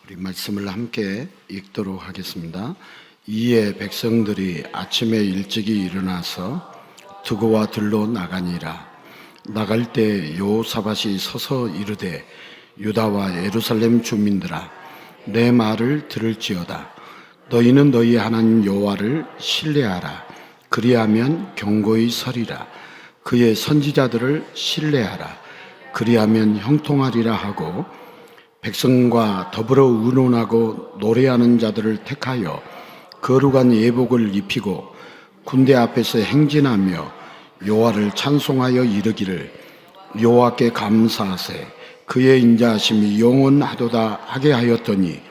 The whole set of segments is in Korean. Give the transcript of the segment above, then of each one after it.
우리 말씀을 함께 읽도록 하겠습니다. 이에 백성들이 아침에 일찍이 일어나서 두고와 들로 나가니라. 나갈 때 여호사밧이 서서 이르되 유다와 예루살렘 주민들아 내 말을 들을지어다. 너희는 너희 하나님 여호와를 신뢰하라. 그리하면 견고히 서리라. 그의 선지자들을 신뢰하라. 그리하면 형통하리라 하고 백성과 더불어 의논하고 노래하는 자들을 택하여 거룩한 예복을 입히고 군대 앞에서 행진하며 여호와를 찬송하여 이르기를 여호와께 감사하세 그의 인자하심이 영원하도다 하게 하였더니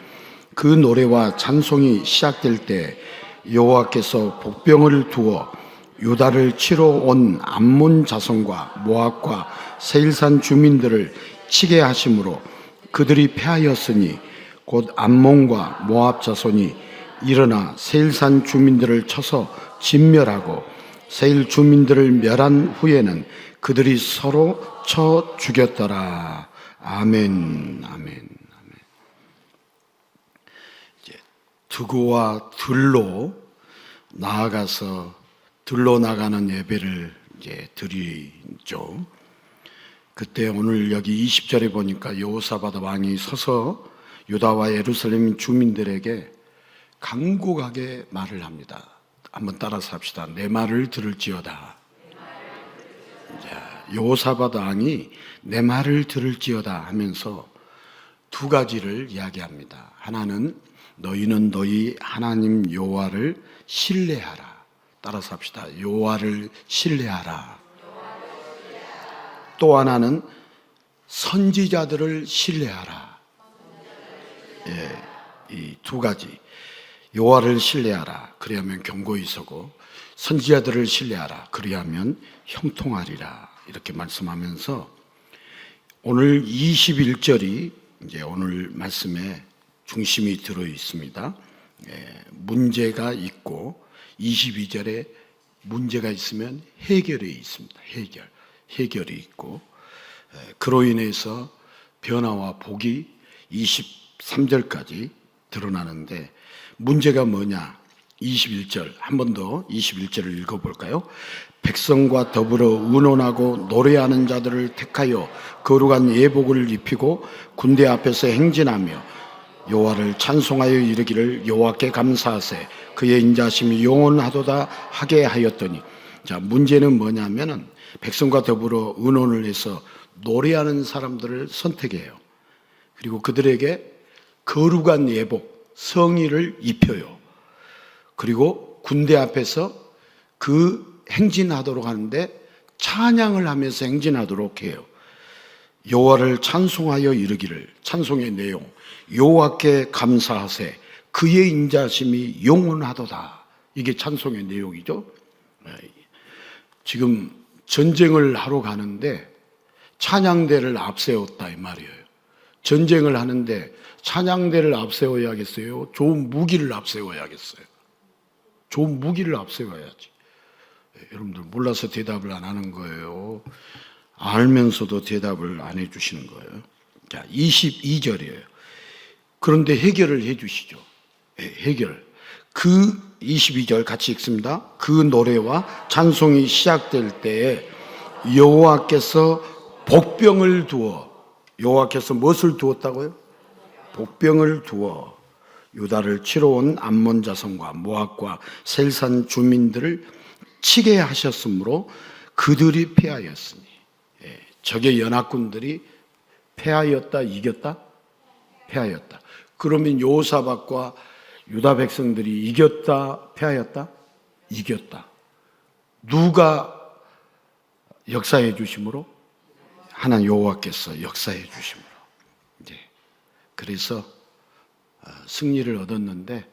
그 노래와 찬송이 시작될 때 여호와께서 복병을 두어 유다를 치러 온 암몬 자손과 모압과 세일산 주민들을 치게 하심으로 그들이 패하였으니 곧 암몬과 모압 자손이 일어나 세일산 주민들을 쳐서 진멸하고 세일 주민들을 멸한 후에는 그들이 서로 쳐 죽였더라. 아멘, 아멘, 아멘. 이제 두고와 들로 나아가서 들로 나가는 예배를 이제 드리죠. 그때 오늘 여기 20절에 보니까 여호사밧 왕이 서서 유다와 예루살렘 주민들에게 간곡하게 말을 합니다. 한번 따라서 합시다. 내 말을 들을지어다. 여호사밧 왕이 내 말을 들을지어다 하면서 두 가지를 이야기합니다. 하나는 너희는 너희 하나님 여호와를 신뢰하라. 따라서 합시다. 여호와를 신뢰하라. 또 하나는 선지자들을 신뢰하라. 이 두 가지. 여호와를 신뢰하라. 그리하면 견고히 서고 선지자들을 신뢰하라. 그리하면 형통하리라. 이렇게 말씀하면서 오늘 21절이 이제 오늘 말씀에 중심이 들어 있습니다. 문제가 있고 22절에 문제가 있으면 해결이 있습니다. 해결이 있고 그로 인해서 변화와 복이 23절까지 드러나는데 문제가 뭐냐? 21절 한 번 더 21절을 읽어볼까요? 백성과 더불어 의논하고 노래하는 자들을 택하여 거룩한 예복을 입히고 군대 앞에서 행진하며 여호와를 찬송하여 이르기를 여호와께 감사하세 그의 인자심이 영원하도다 하게 하였더니 자 문제는 뭐냐면은 백성과 더불어 의논을 해서 노래하는 사람들을 선택해요. 그리고 그들에게 거룩한 예복, 성의를 입혀요. 그리고 군대 앞에서 그 행진하도록 하는데 찬양을 하면서 행진하도록 해요. 여호와를 찬송하여 이르기를 찬송의 내용 여호와께 감사하세 그의 인자심이 영원하도다. 이게 찬송의 내용이죠. 지금 전쟁을 하러 가는데 찬양대를 앞세웠다 이 말이에요. 전쟁을 하는데 찬양대를 앞세워야겠어요? 좋은 무기를 앞세워야겠어요? 좋은 무기를 앞세워야지. 여러분들 몰라서 대답을 안 하는 거예요. 알면서도 대답을 안 해주시는 거예요. 자, 22절이에요. 그런데 해결을 해주시죠. 해결. 그 22절 같이 읽습니다. 그 노래와 찬송이 시작될 때에 여호와께서 복병을 두어 여호와께서 무엇을 두었다고요? 복병을 두어 유다를 치러 온 암몬 자손과 모압과 세일산 주민들을 치게 하셨으므로 그들이 패하였으니 적의 연합군들이 패하였다 이겼다? 패하였다. 그러면 여호사밧과 유다 백성들이 이겼다 패하였다? 이겼다. 누가 역사해 주심으로? 하나님 여호와께서 역사해 주심으로. 그래서 승리를 얻었는데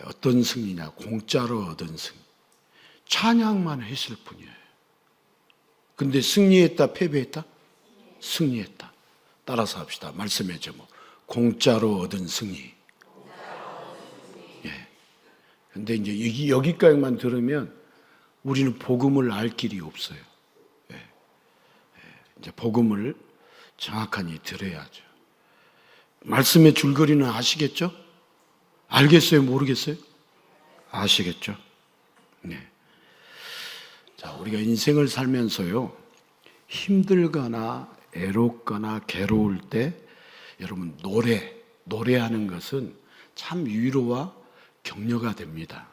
어떤 승리냐? 공짜로 얻은 승리. 찬양만 했을 뿐이에요. 근데 승리했다 패배했다? 승리했다. 따라서 합시다. 말씀의 제목. 공짜로 얻은 승리. 근데 이제 여기까지만 들으면 우리는 복음을 알 길이 없어요. 이제 복음을 정확하게 들어야죠. 말씀의 줄거리는 아시겠죠? 알겠어요? 모르겠어요? 아시겠죠? 네. 자, 우리가 인생을 살면서요, 힘들거나 애롭거나 괴로울 때 여러분 노래하는 것은 참 위로와 격려가 됩니다.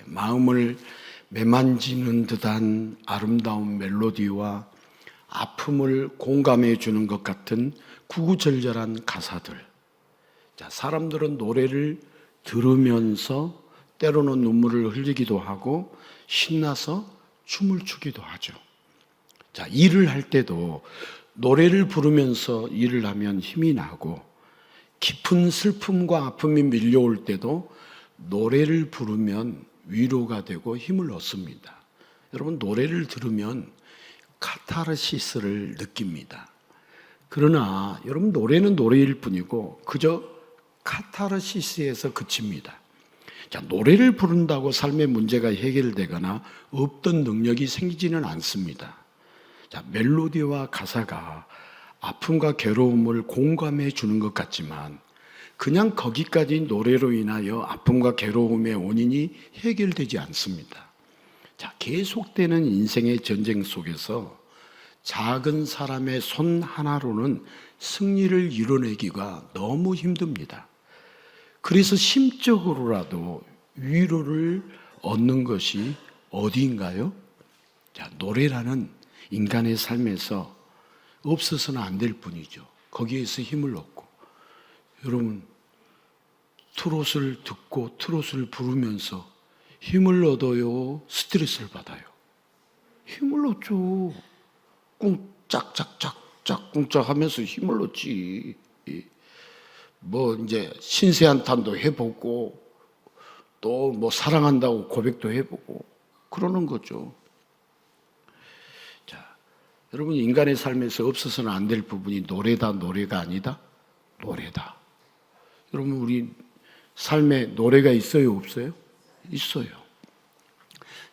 마음을 매만지는 듯한 아름다운 멜로디와 아픔을 공감해 주는 것 같은 구구절절한 가사들. 자, 사람들은 노래를 들으면서 때로는 눈물을 흘리기도 하고 신나서 춤을 추기도 하죠. 자, 일을 할 때도 노래를 부르면서 일을 하면 힘이 나고, 깊은 슬픔과 아픔이 밀려올 때도 노래를 부르면 위로가 되고 힘을 얻습니다. 여러분, 노래를 들으면 카타르시스를 느낍니다. 그러나 여러분, 노래는 노래일 뿐이고 그저 카타르시스에서 그칩니다. 자, 노래를 부른다고 삶의 문제가 해결되거나 없던 능력이 생기지는 않습니다. 자, 멜로디와 가사가 아픔과 괴로움을 공감해 주는 것 같지만 그냥 거기까지 노래로 인하여 아픔과 괴로움의 원인이 해결되지 않습니다. 자, 계속되는 인생의 전쟁 속에서 작은 사람의 손 하나로는 승리를 이뤄내기가 너무 힘듭니다. 그래서 심적으로라도 위로를 얻는 것이 어디인가요? 자, 노래라는 인간의 삶에서 없어서는 안 될 뿐이죠. 거기에서 힘을 얻고, 여러분, 트롯을 듣고 트롯을 부르면서 힘을 얻어요? 스트레스를 받아요? 힘을 얻죠. 꿍짝짝짝짝 꿍짝하면서 힘을 얻지. 뭐 이제 신세한탄도 해보고 또 뭐 사랑한다고 고백도 해보고 그러는 거죠. 자, 여러분, 인간의 삶에서 없어서는 안 될 부분이 노래다, 노래가 아니다? 노래다. 여러분, 우리 삶에 노래가 있어요, 없어요? 있어요.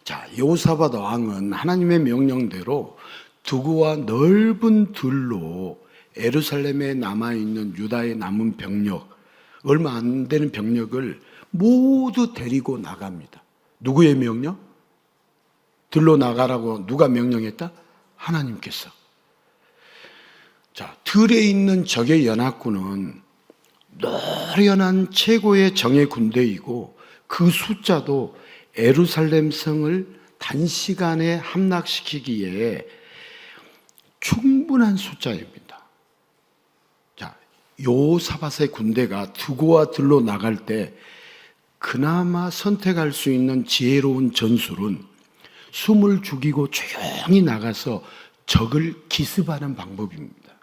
자, 여호사밧 왕은 하나님의 명령대로 두구와 넓은 들로 예루살렘에 남아있는 유다의 남은 병력, 얼마 안 되는 병력을 모두 데리고 나갑니다. 누구의 명령? 들로 나가라고 누가 명령했다? 하나님께서. 자, 들에 있는 적의 연합군은 노련한 최고의 정예 군대이고 그 숫자도 예루살렘 성을 단시간에 함락시키기에 충분한 숫자입니다. 자, 여호사밧의 군대가 두구와 들로 나갈 때 그나마 선택할 수 있는 지혜로운 전술은 숨을 죽이고 조용히 나가서 적을 기습하는 방법입니다.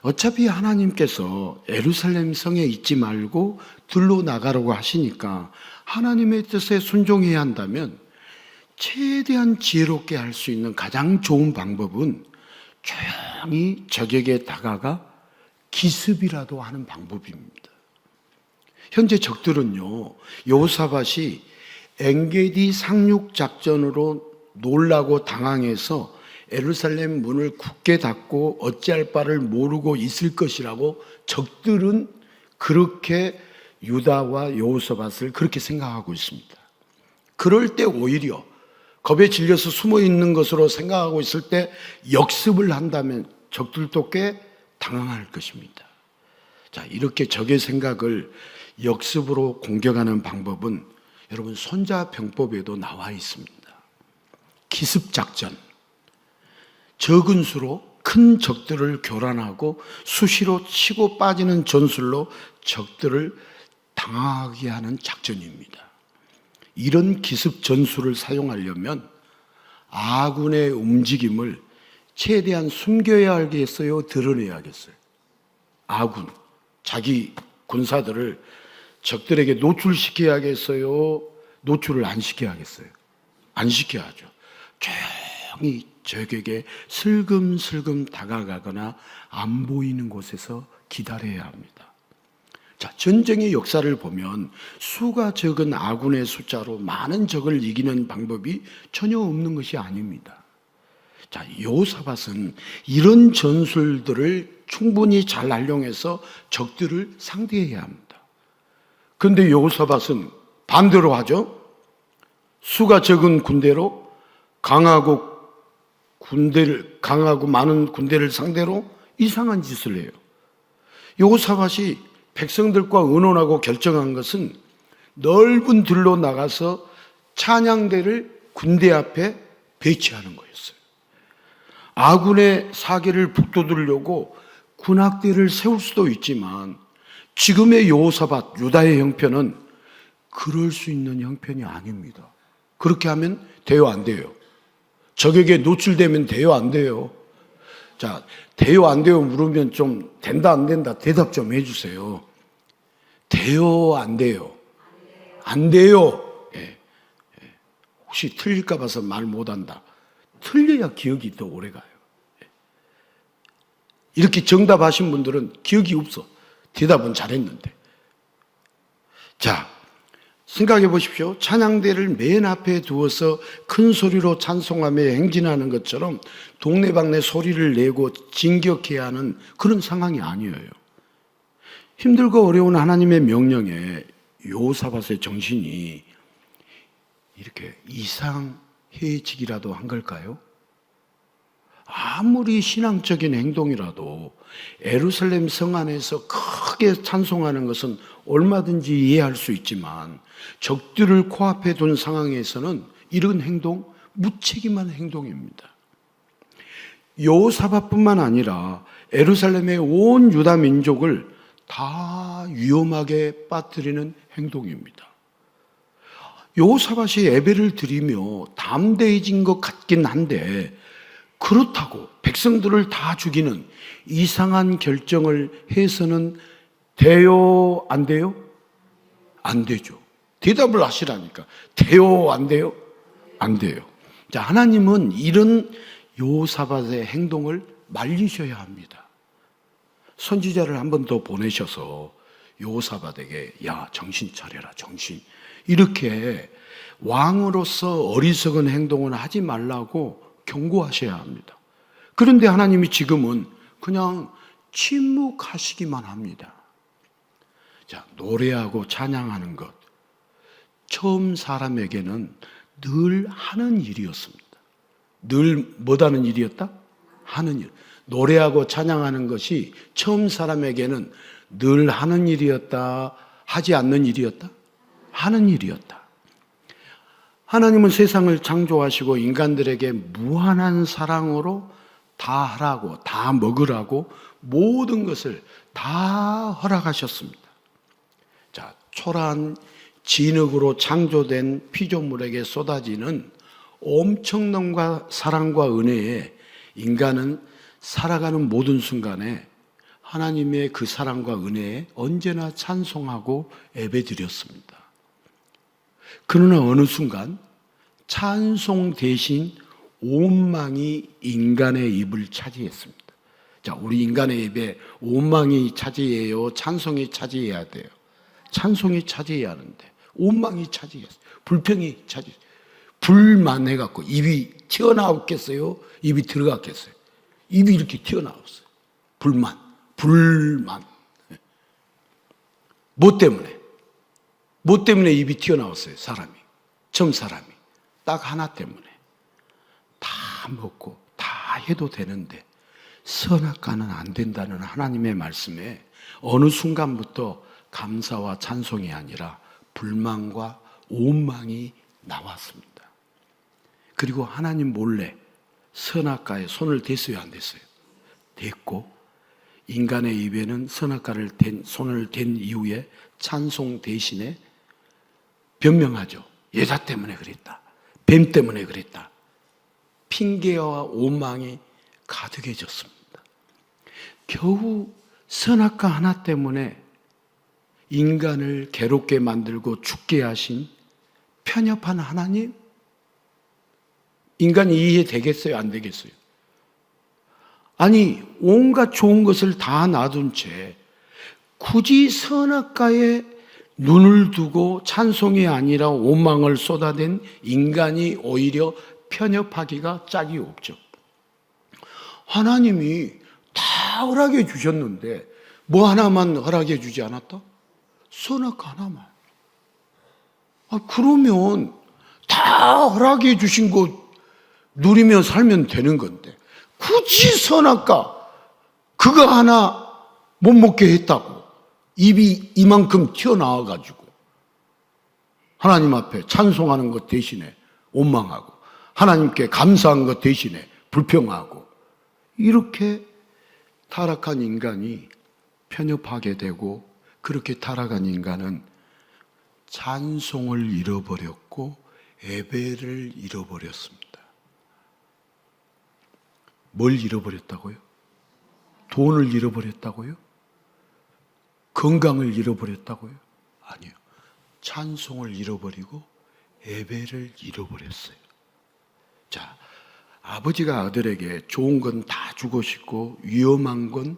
어차피 하나님께서 예루살렘 성에 있지 말고 들로 나가라고 하시니까 하나님의 뜻에 순종해야 한다면 최대한 지혜롭게 할 수 있는 가장 좋은 방법은 조용히 적에게 다가가 기습이라도 하는 방법입니다. 현재 적들은요, 여호사밧이 엔게디 상륙 작전으로 놀라고 당황해서 예루살렘 문을 굳게 닫고 어찌할 바를 모르고 있을 것이라고 적들은 그렇게 유다와 여호사밧을 그렇게 생각하고 있습니다. 그럴 때 오히려 겁에 질려서 숨어 있는 것으로 생각하고 있을 때 역습을 한다면 적들도 꽤 당황할 것입니다. 자, 이렇게 적의 생각을 역습으로 공격하는 방법은 여러분 손자병법에도 나와 있습니다. 기습작전. 적은 수로 큰 적들을 교란하고 수시로 치고 빠지는 전술로 적들을 당황하게 하는 작전입니다. 이런 기습 전술을 사용하려면 아군의 움직임을 최대한 숨겨야 하겠어요? 드러내야겠어요? 아군, 자기 군사들을 적들에게 노출시켜야겠어요? 노출을 안 시켜야겠어요? 안 시켜야죠. 조용히 적에게 슬금슬금 다가가거나 안 보이는 곳에서 기다려야 합니다. 자, 전쟁의 역사를 보면 수가 적은 아군의 숫자로 많은 적을 이기는 방법이 전혀 없는 것이 아닙니다. 자, 여호사밧은 이런 전술들을 충분히 잘 활용해서 적들을 상대해야 합니다. 그런데 여호사밧은 반대로 하죠. 수가 적은 군대로 강하고 많은 군대를 상대로 이상한 짓을 해요. 여호사밧이 백성들과 의논하고 결정한 것은 넓은 들로 나가서 찬양대를 군대 앞에 배치하는 거였어요. 아군의 사기를 북돋으려고 군악대를 세울 수도 있지만 지금의 여호사밧 유다의 형편은 그럴 수 있는 형편이 아닙니다. 그렇게 하면 돼요, 안 돼요? 적에게 노출되면 돼요, 안 돼요? 자, 돼요, 안 돼요 물으면 좀 된다, 안 된다 대답 좀 해주세요. 돼요, 안 돼요? 안 돼요. 예. 혹시 틀릴까 봐서 말 못한다. 틀려야 기억이 더 오래 가요. 이렇게 정답하신 분들은 기억이 없어. 대답은 잘했는데. 자, 생각해 보십시오. 찬양대를 맨 앞에 두어서 큰 소리로 찬송하며 행진하는 것처럼 동네방네 소리를 내고 진격해야 하는 그런 상황이 아니에요. 힘들고 어려운 하나님의 명령에 여호사밧의 정신이 이렇게 이상해지기라도 한 걸까요? 아무리 신앙적인 행동이라도 예루살렘 성 안에서 크게 찬송하는 것은 얼마든지 이해할 수 있지만 적들을 코앞에 둔 상황에서는 이런 행동, 무책임한 행동입니다. 여호사밧뿐만 아니라 예루살렘의 온 유다 민족을 다 위험하게 빠뜨리는 행동입니다. 여호사밧이 예배를 드리며 담대해진 것 같긴 한데 그렇다고 백성들을 다 죽이는 이상한 결정을 해서는 돼요, 안 돼요? 안 되죠. 대답을 하시라니까. 돼요, 안 돼요? 안 돼요. 자, 하나님은 이런 여호사밧의 행동을 말리셔야 합니다. 선지자를 한 번 더 보내셔서 여호사밧에게 야, 정신 차려라, 정신. 이렇게 왕으로서 어리석은 행동은 하지 말라고 경고하셔야 합니다. 그런데 하나님이 지금은 그냥 침묵하시기만 합니다. 자, 노래하고 찬양하는 것. 처음 사람에게는 늘 하는 일이었습니다. 늘 뭐다는 일이었다? 하는 일. 노래하고 찬양하는 것이 처음 사람에게는 늘 하는 일이었다? 하지 않는 일이었다? 하는 일이었다. 하나님은 세상을 창조하시고 인간들에게 무한한 사랑으로 다 하라고, 다 먹으라고 모든 것을 다 허락하셨습니다. 자, 초라한 진흙으로 창조된 피조물에게 쏟아지는 엄청난 사랑과 은혜에 인간은 살아가는 모든 순간에 하나님의 그 사랑과 은혜에 언제나 찬송하고 예배드렸습니다. 그러나 어느 순간 찬송 대신 원망이 인간의 입을 차지했습니다. 자, 우리 인간의 입에 원망이 차지해요? 찬송이 차지해야 돼요? 찬송이 차지해야 하는데 원망이 차지했어요. 불평이 차지했어요. 불만해갖고 입이 튀어나왔겠어요? 입이 들어갔겠어요? 입이 이렇게 튀어나왔어요. 불만. 뭐 때문에? 뭐 때문에 입이 튀어나왔어요? 사람이. 처음 사람이. 딱 하나 때문에. 다 먹고 다 해도 되는데 선악과는 안 된다는 하나님의 말씀에 어느 순간부터 감사와 찬송이 아니라 불만과 원망이 나왔습니다. 그리고 하나님 몰래 선악과에 손을 댔어요, 안 댔어요? 댔고 인간의 입에는 선악과를 손을 댄 이후에 찬송 대신에 변명하죠. 여자 때문에 그랬다. 뱀 때문에 그랬다. 핑계와 원망이 가득해졌습니다. 겨우 선악과 하나 때문에 인간을 괴롭게 만들고 죽게 하신 편협한 하나님? 인간이 이해되겠어요? 안 되겠어요? 아니, 온갖 좋은 것을 다 놔둔 채 굳이 선악과에 눈을 두고 찬송이 아니라 원망을 쏟아댄 인간이 오히려 편협하기가 짝이 없죠. 하나님이 다 허락해 주셨는데 뭐 하나만 허락해 주지 않았다? 선악 하나만. 그러면 다 허락해 주신 거 누리며 살면 되는 건데 굳이 선악과 그거 하나 못 먹게 했다고 입이 이만큼 튀어나와가지고 하나님 앞에 찬송하는 것 대신에 원망하고 하나님께 감사한 것 대신에 불평하고 이렇게 타락한 인간이 편협하게 되고 그렇게 타락한 인간은 찬송을 잃어버렸고 예배를 잃어버렸습니다. 뭘 잃어버렸다고요? 돈을 잃어버렸다고요? 건강을 잃어버렸다고요? 아니요. 찬송을 잃어버리고 예배를 잃어버렸어요. 자, 아버지가 아들에게 좋은 건 다 주고 싶고 위험한 건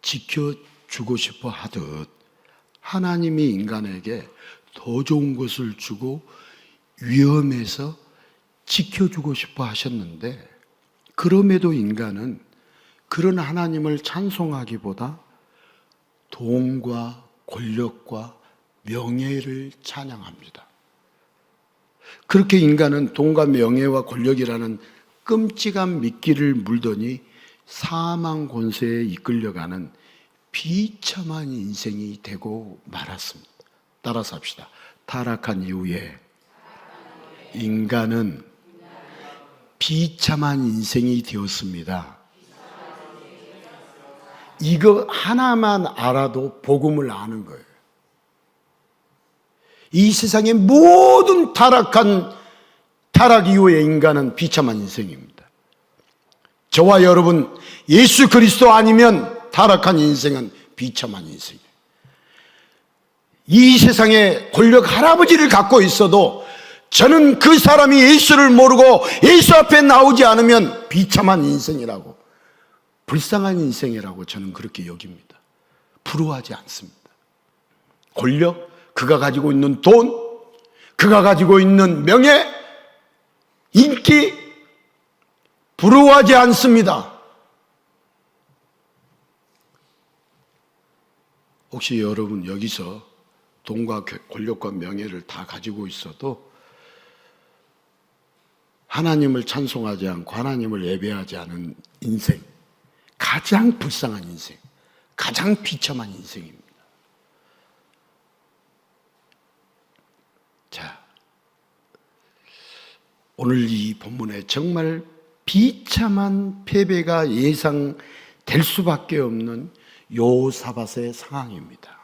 지켜주고 싶어 하듯 하나님이 인간에게 더 좋은 것을 주고 위험해서 지켜주고 싶어 하셨는데 그럼에도 인간은 그런 하나님을 찬송하기보다 돈과 권력과 명예를 찬양합니다. 그렇게 인간은 돈과 명예와 권력이라는 끔찍한 미끼를 물더니 사망 권세에 이끌려가는 비참한 인생이 되고 말았습니다. 따라서 합시다. 타락한 이후에 인간은 비참한 인생이 되었습니다. 이거 하나만 알아도 복음을 아는 거예요. 이 세상의 모든 타락 이후의 인간은 비참한 인생입니다. 저와 여러분 예수 그리스도 아니면 타락한 인생은 비참한 인생이에요. 이 세상에 권력 할아버지를 갖고 있어도 저는 그 사람이 예수를 모르고 예수 앞에 나오지 않으면 비참한 인생이라고, 불쌍한 인생이라고 저는 그렇게 여깁니다. 부러워하지 않습니다. 권력, 그가 가지고 있는 돈, 그가 가지고 있는 명예, 인기, 부러워하지 않습니다. 혹시 여러분 여기서 돈과 권력과 명예를 다 가지고 있어도 하나님을 찬송하지 않고 하나님을 예배하지 않은 인생, 가장 불쌍한 인생, 가장 비참한 인생입니다. 자, 오늘 이 본문에 정말 비참한 패배가 예상될 수밖에 없는 여호사밧의 상황입니다.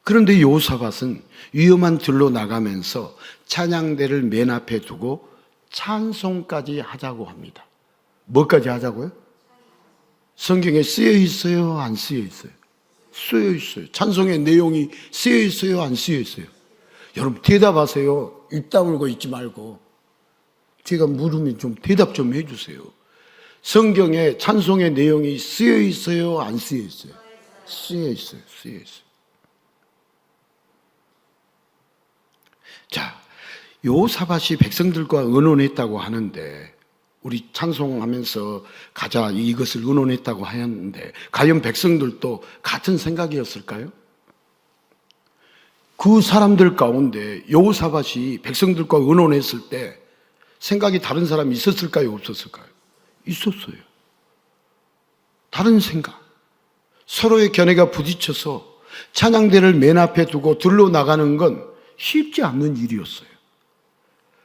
그런데 여호사밧은 위험한 들로 나가면서 찬양대를 맨 앞에 두고 찬송까지 하자고 합니다. 뭐까지 하자고요? 성경에 쓰여 있어요? 안 쓰여 있어요? 쓰여 있어요. 찬송의 내용이 쓰여 있어요? 안 쓰여 있어요? 여러분 대답하세요. 입 다물고 있지 말고. 제가 물으면 좀 대답 좀 해주세요. 성경에 찬송의 내용이 쓰여 있어요? 안 쓰여 있어요? 쓰여 있어요. 쓰여 있어요. 자, 여호사밧이 백성들과 의논했다고 하는데, 우리 찬송하면서 가자 이것을 의논했다고 하였는데 과연 백성들도 같은 생각이었을까요? 그 사람들 가운데 여호사밧이 백성들과 의논했을 때 생각이 다른 사람이 있었을까요? 없었을까요? 있었어요. 다른 생각. 서로의 견해가 부딪혀서 찬양대를 맨 앞에 두고 들러 나가는 건 쉽지 않는 일이었어요.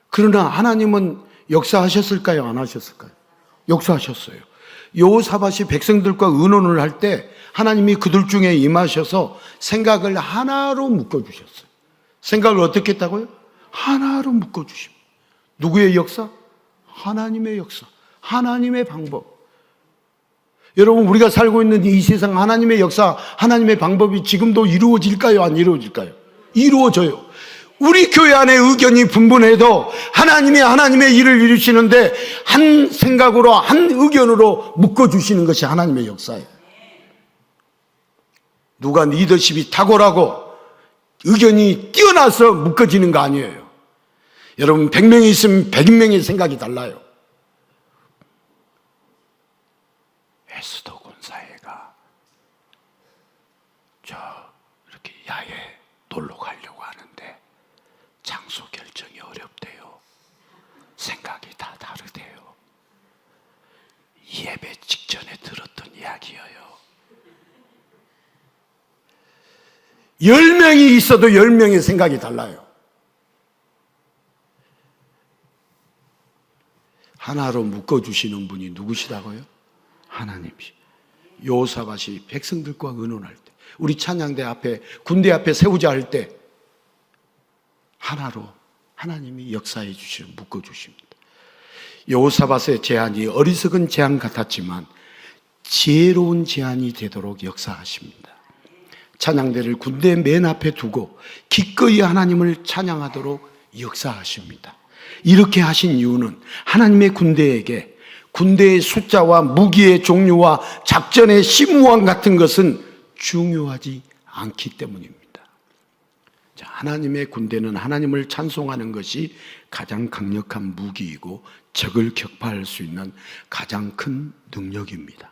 그러나 하나님은 역사하셨을까요? 안 하셨을까요? 역사하셨어요. 여호사밧이 백성들과 의논을 할 때 하나님이 그들 중에 임하셔서 생각을 하나로 묶어주셨어요. 생각을 어떻게 했다고요? 하나로 묶어주십니다. 누구의 역사? 하나님의 역사, 하나님의 방법. 여러분, 우리가 살고 있는 이 세상 하나님의 역사, 하나님의 방법이 지금도 이루어질까요? 안 이루어질까요? 이루어져요. 우리 교회 안에 의견이 분분해도 하나님이 하나님의 일을 이루시는데 한 생각으로, 한 의견으로 묶어주시는 것이 하나님의 역사예요. 누가 리더십이 탁월하고 의견이 뛰어나서 묶어지는 거 아니에요. 여러분, 100명이 있으면 100명의 생각이 달라요. 에스더 권사회가 이렇게 야외 놀러 가려고 하는데 장소 결정이 어렵대요. 생각이 다 다르대요. 예배 직전에 들었던 이야기예요. 10명이 있어도 10명의 생각이 달라요. 하나로 묶어주시는 분이 누구시다고요? 하나님이시. 여호사밧이 백성들과 의논할 때, 우리 찬양대 앞에, 군대 앞에 세우자 할 때 하나로 하나님이 역사해 주시고 묶어주십니다. 여호사밧의 제안이 어리석은 제안 같았지만 지혜로운 제안이 되도록 역사하십니다. 찬양대를 군대 맨 앞에 두고 기꺼이 하나님을 찬양하도록 역사하십니다. 이렇게 하신 이유는 하나님의 군대에게 군대의 숫자와 무기의 종류와 작전의 심무왕 같은 것은 중요하지 않기 때문입니다. 하나님의 군대는 하나님을 찬송하는 것이 가장 강력한 무기이고 적을 격파할 수 있는 가장 큰 능력입니다.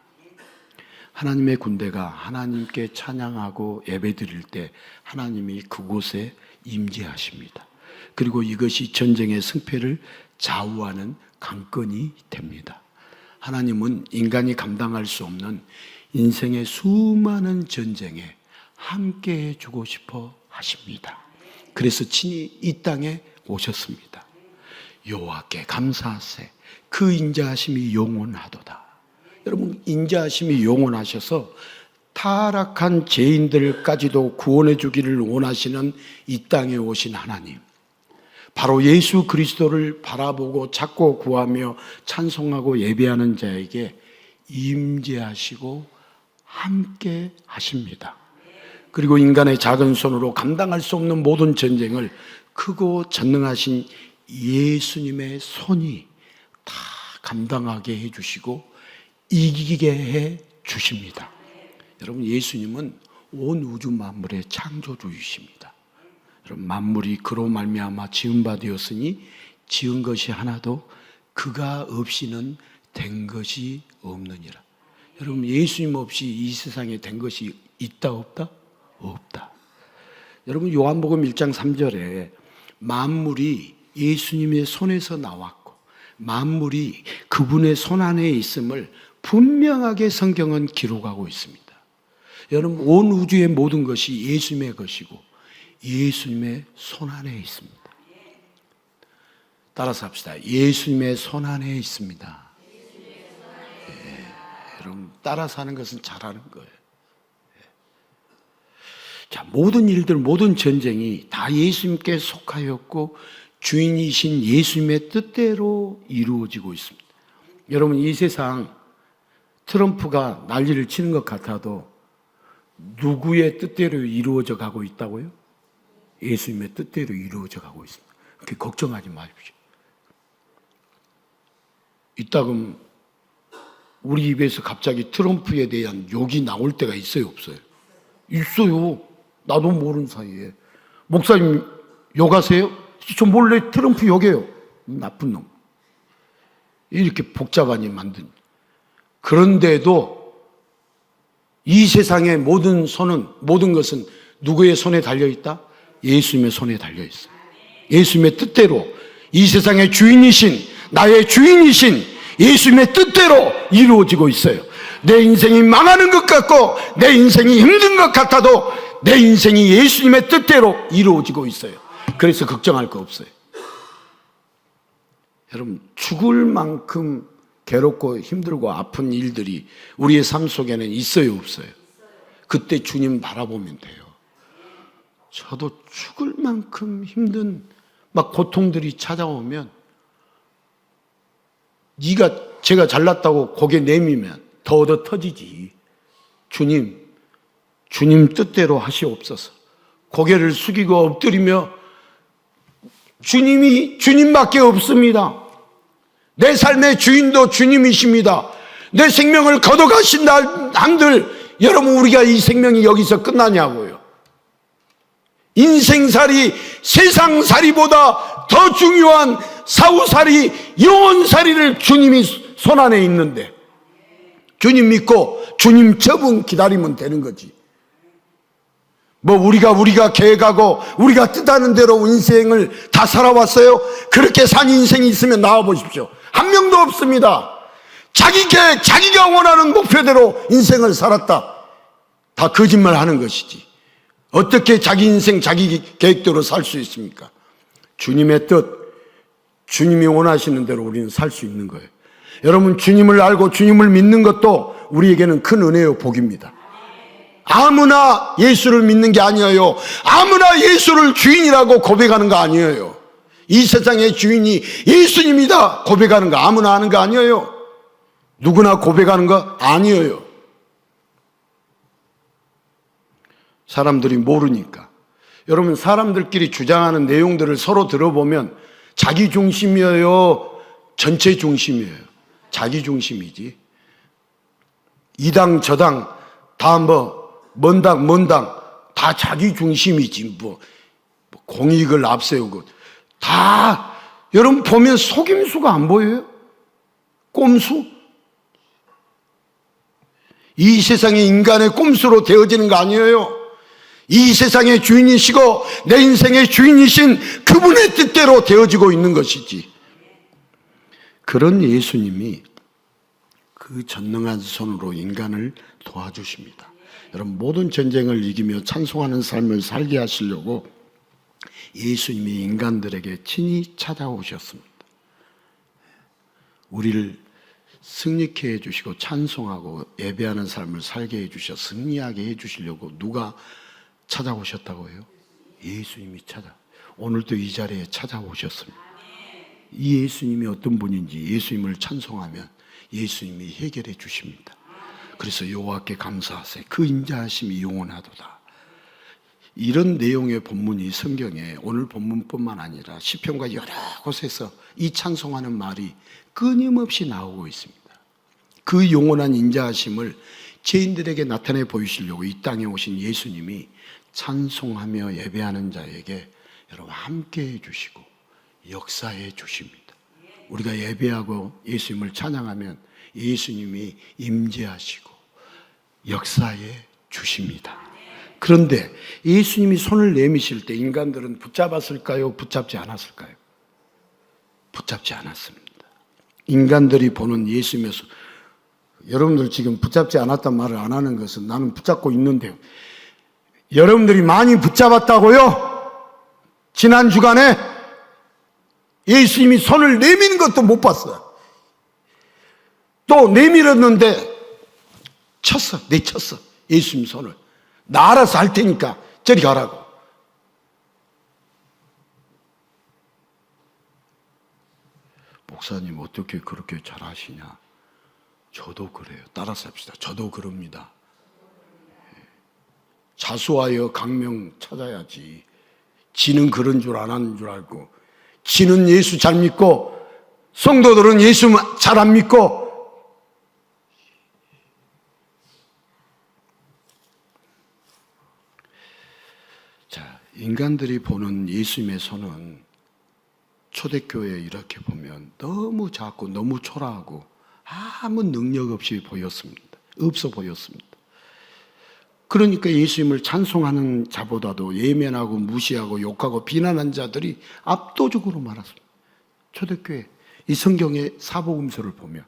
하나님의 군대가 하나님께 찬양하고 예배드릴 때 하나님이 그곳에 임재하십니다. 그리고 이것이 전쟁의 승패를 좌우하는 관건이 됩니다. 하나님은 인간이 감당할 수 없는 인생의 수많은 전쟁에 함께해 주고 싶어 하십니다. 그래서 친히 이 땅에 오셨습니다. 여호와께 감사하세. 그 인자하심이 영원하도다. 여러분, 인자하심이 영원하셔서 타락한 죄인들까지도 구원해 주기를 원하시는 이 땅에 오신 하나님, 바로 예수 그리스도를 바라보고 찾고 구하며 찬송하고 예배하는 자에게 임재하시고 함께 하십니다. 그리고 인간의 작은 손으로 감당할 수 없는 모든 전쟁을 크고 전능하신 예수님의 손이 다 감당하게 해주시고 이기게 해 주십니다. 여러분, 예수님은 온 우주 만물의 창조주이십니다. 여러분, 만물이 그로 말미암아 지은 바 되었으니 지은 것이 하나도 그가 없이는 된 것이 없느니라. 여러분, 예수님 없이 이 세상에 된 것이 있다 없다? 없다. 여러분, 요한복음 1장 3절에 만물이 예수님의 손에서 나왔고 만물이 그분의 손 안에 있음을 분명하게 성경은 기록하고 있습니다. 여러분, 온 우주의 모든 것이 예수님의 것이고 예수님의 손 안에 있습니다. 따라서 합시다. 예수님의 손 안에 있습니다. 여러분, 따라서 하는 것은 잘하는 거예요. 자, 모든 일들, 모든 전쟁이 다 예수님께 속하였고 주인이신 예수님의 뜻대로 이루어지고 있습니다. 여러분, 이 세상 트럼프가 난리를 치는 것 같아도 누구의 뜻대로 이루어져 가고 있다고요? 예수님의 뜻대로 이루어져 가고 있습니다. 그렇게 걱정하지 마십시오. 이따금 우리 입에서 갑자기 트럼프에 대한 욕이 나올 때가 있어요, 없어요? 있어요. 나도 모르는 사이에. 목사님 욕하세요? 저 몰래 트럼프 욕해요. 나쁜 놈. 이렇게 복잡하게 만든. 그런데도 이 세상의 모든 것은 누구의 손에 달려있다? 예수님의 손에 달려있어요. 예수님의 뜻대로 이 세상의 주인이신, 나의 주인이신 예수님의 뜻대로 이루어지고 있어요. 내 인생이 망하는 것 같고 내 인생이 힘든 것 같아도 내 인생이 예수님의 뜻대로 이루어지고 있어요. 그래서 걱정할 거 없어요. 여러분, 죽을 만큼 괴롭고 힘들고 아픈 일들이 우리의 삶 속에는 있어요, 없어요? 그때 주님 바라보면 돼요. 저도 죽을 만큼 힘든 막 고통들이 찾아오면 제가 잘났다고 고개 내미면 더 얻어 터지지. 주님 뜻대로 하시옵소서. 고개를 숙이고 엎드리며 주님밖에 없습니다. 내 삶의 주인도 주님이십니다. 내 생명을 걷어가신다 한들 여러분, 우리가 이 생명이 여기서 끝나냐고요. 인생살이 세상살이보다 더 중요한 사후살이 영원살이를 주님이 손안에 있는데 주님 믿고 주님 저분 기다리면 되는 거지. 뭐 우리가 계획하고 우리가 뜻하는 대로 인생을 다 살아왔어요? 그렇게 산 인생이 있으면 나와 보십시오. 한 명도 없습니다. 자기 계획, 자기가 원하는 목표대로 인생을 살았다. 다 거짓말 하는 것이지. 어떻게 자기 인생, 자기 계획대로 살 수 있습니까? 주님의 뜻, 주님이 원하시는 대로 우리는 살 수 있는 거예요. 여러분, 주님을 알고 주님을 믿는 것도 우리에게는 큰 은혜요, 복입니다. 아무나 예수를 믿는 게 아니에요. 아무나 예수를 주인이라고 고백하는 거 아니에요. 이 세상의 주인이 예수님이다 고백하는 거 아무나 하는 거 아니에요. 누구나 고백하는 거 아니에요. 사람들이 모르니까. 여러분, 사람들끼리 주장하는 내용들을 서로 들어보면 자기 중심이에요, 전체 중심이에요? 자기 중심이지. 이 당 저 당 다 먼 당 다 자기 중심이지. 뭐 공익을 앞세우고 다. 여러분 보면 속임수가 안 보여요? 꼼수? 이 세상의 인간의 꼼수로 되어지는 거 아니에요. 이 세상의 주인이시고 내 인생의 주인이신 그분의 뜻대로 되어지고 있는 것이지. 그런 예수님이 그 전능한 손으로 인간을 도와주십니다. 여러분, 모든 전쟁을 이기며 찬송하는 삶을 살게 하시려고 예수님이 인간들에게 친히 찾아오셨습니다. 우리를 승리케 해주시고 찬송하고 예배하는 삶을 살게 해주셔 승리하게 해주시려고 누가 찾아오셨다고 해요? 예수님이 오늘도 이 자리에 찾아오셨습니다. 이 예수님이 어떤 분인지 예수님을 찬송하면 예수님이 해결해 주십니다. 그래서 여호와께 감사하세 그 인자하심이 영원하도다. 이런 내용의 본문이 성경에 오늘 본문뿐만 아니라 시편과 여러 곳에서 이 찬송하는 말이 끊임없이 나오고 있습니다. 그 영원한 인자하심을 죄인들에게 나타내 보이시려고 이 땅에 오신 예수님이 찬송하며 예배하는 자에게 여러분 함께 해주시고 역사해 주십니다. 우리가 예배하고 예수님을 찬양하면 예수님이 임재하시고 역사해 주십니다. 그런데 예수님이 손을 내미실 때 인간들은 붙잡았을까요? 붙잡지 않았을까요? 붙잡지 않았습니다. 인간들이 보는 예수님의 손, 여러분들 지금 붙잡지 않았단 말을 안 하는 것은 나는 붙잡고 있는데요. 여러분들이 많이 붙잡았다고요? 지난 주간에 예수님이 손을 내미는 것도 못 봤어요. 또 내밀었는데 내쳤어. 예수님 손을. 나 알아서 할 테니까 저리 가라고. 목사님 어떻게 그렇게 잘하시냐? 저도 그래요. 따라서 합시다. 저도 그럽니다. 자수하여 강명 찾아야지. 지는 그런 줄 안 하는 줄 알고, 지는 예수 잘 믿고 성도들은 예수 잘 안 믿고. 자, 인간들이 보는 예수님의 손은 초대교회에 이렇게 보면 너무 작고 너무 초라하고 아무 능력 없이 보였습니다. 없어 보였습니다. 그러니까 예수님을 찬송하는 자보다도 예면하고 무시하고 욕하고 비난한 자들이 압도적으로 많았습니다. 초대교회 이 성경의 사복음서를 보면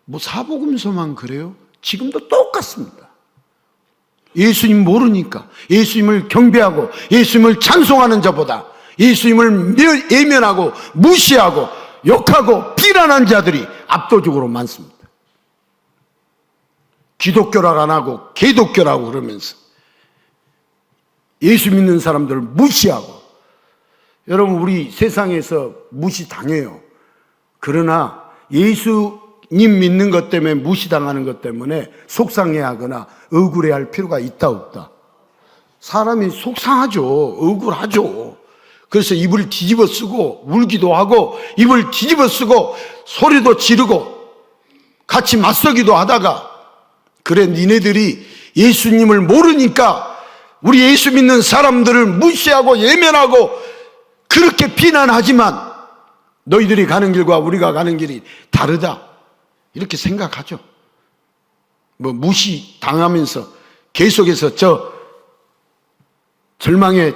뭐 사복음서만 그래요? 지금도 똑같습니다. 예수님 모르니까 예수님을 경배하고 예수님을 찬송하는 자보다 예수님을 예면하고 무시하고 욕하고 비난한 자들이 압도적으로 많습니다. 기독교라고 안 하고 개독교라고 그러면서 예수 믿는 사람들을 무시하고. 여러분, 우리 세상에서 무시당해요. 그러나 예수님 믿는 것 때문에 무시당하는 것 때문에 속상해하거나 억울해할 필요가 있다 없다? 사람이 속상하죠. 억울하죠. 그래서 입을 뒤집어 쓰고 울기도 하고 입을 뒤집어 쓰고 소리도 지르고 같이 맞서기도 하다가, 그래 니네들이 예수님을 모르니까 우리 예수 믿는 사람들을 무시하고 예면하고 그렇게 비난하지만 너희들이 가는 길과 우리가 가는 길이 다르다 이렇게 생각하죠. 무시당하면서 계속해서 저 절망의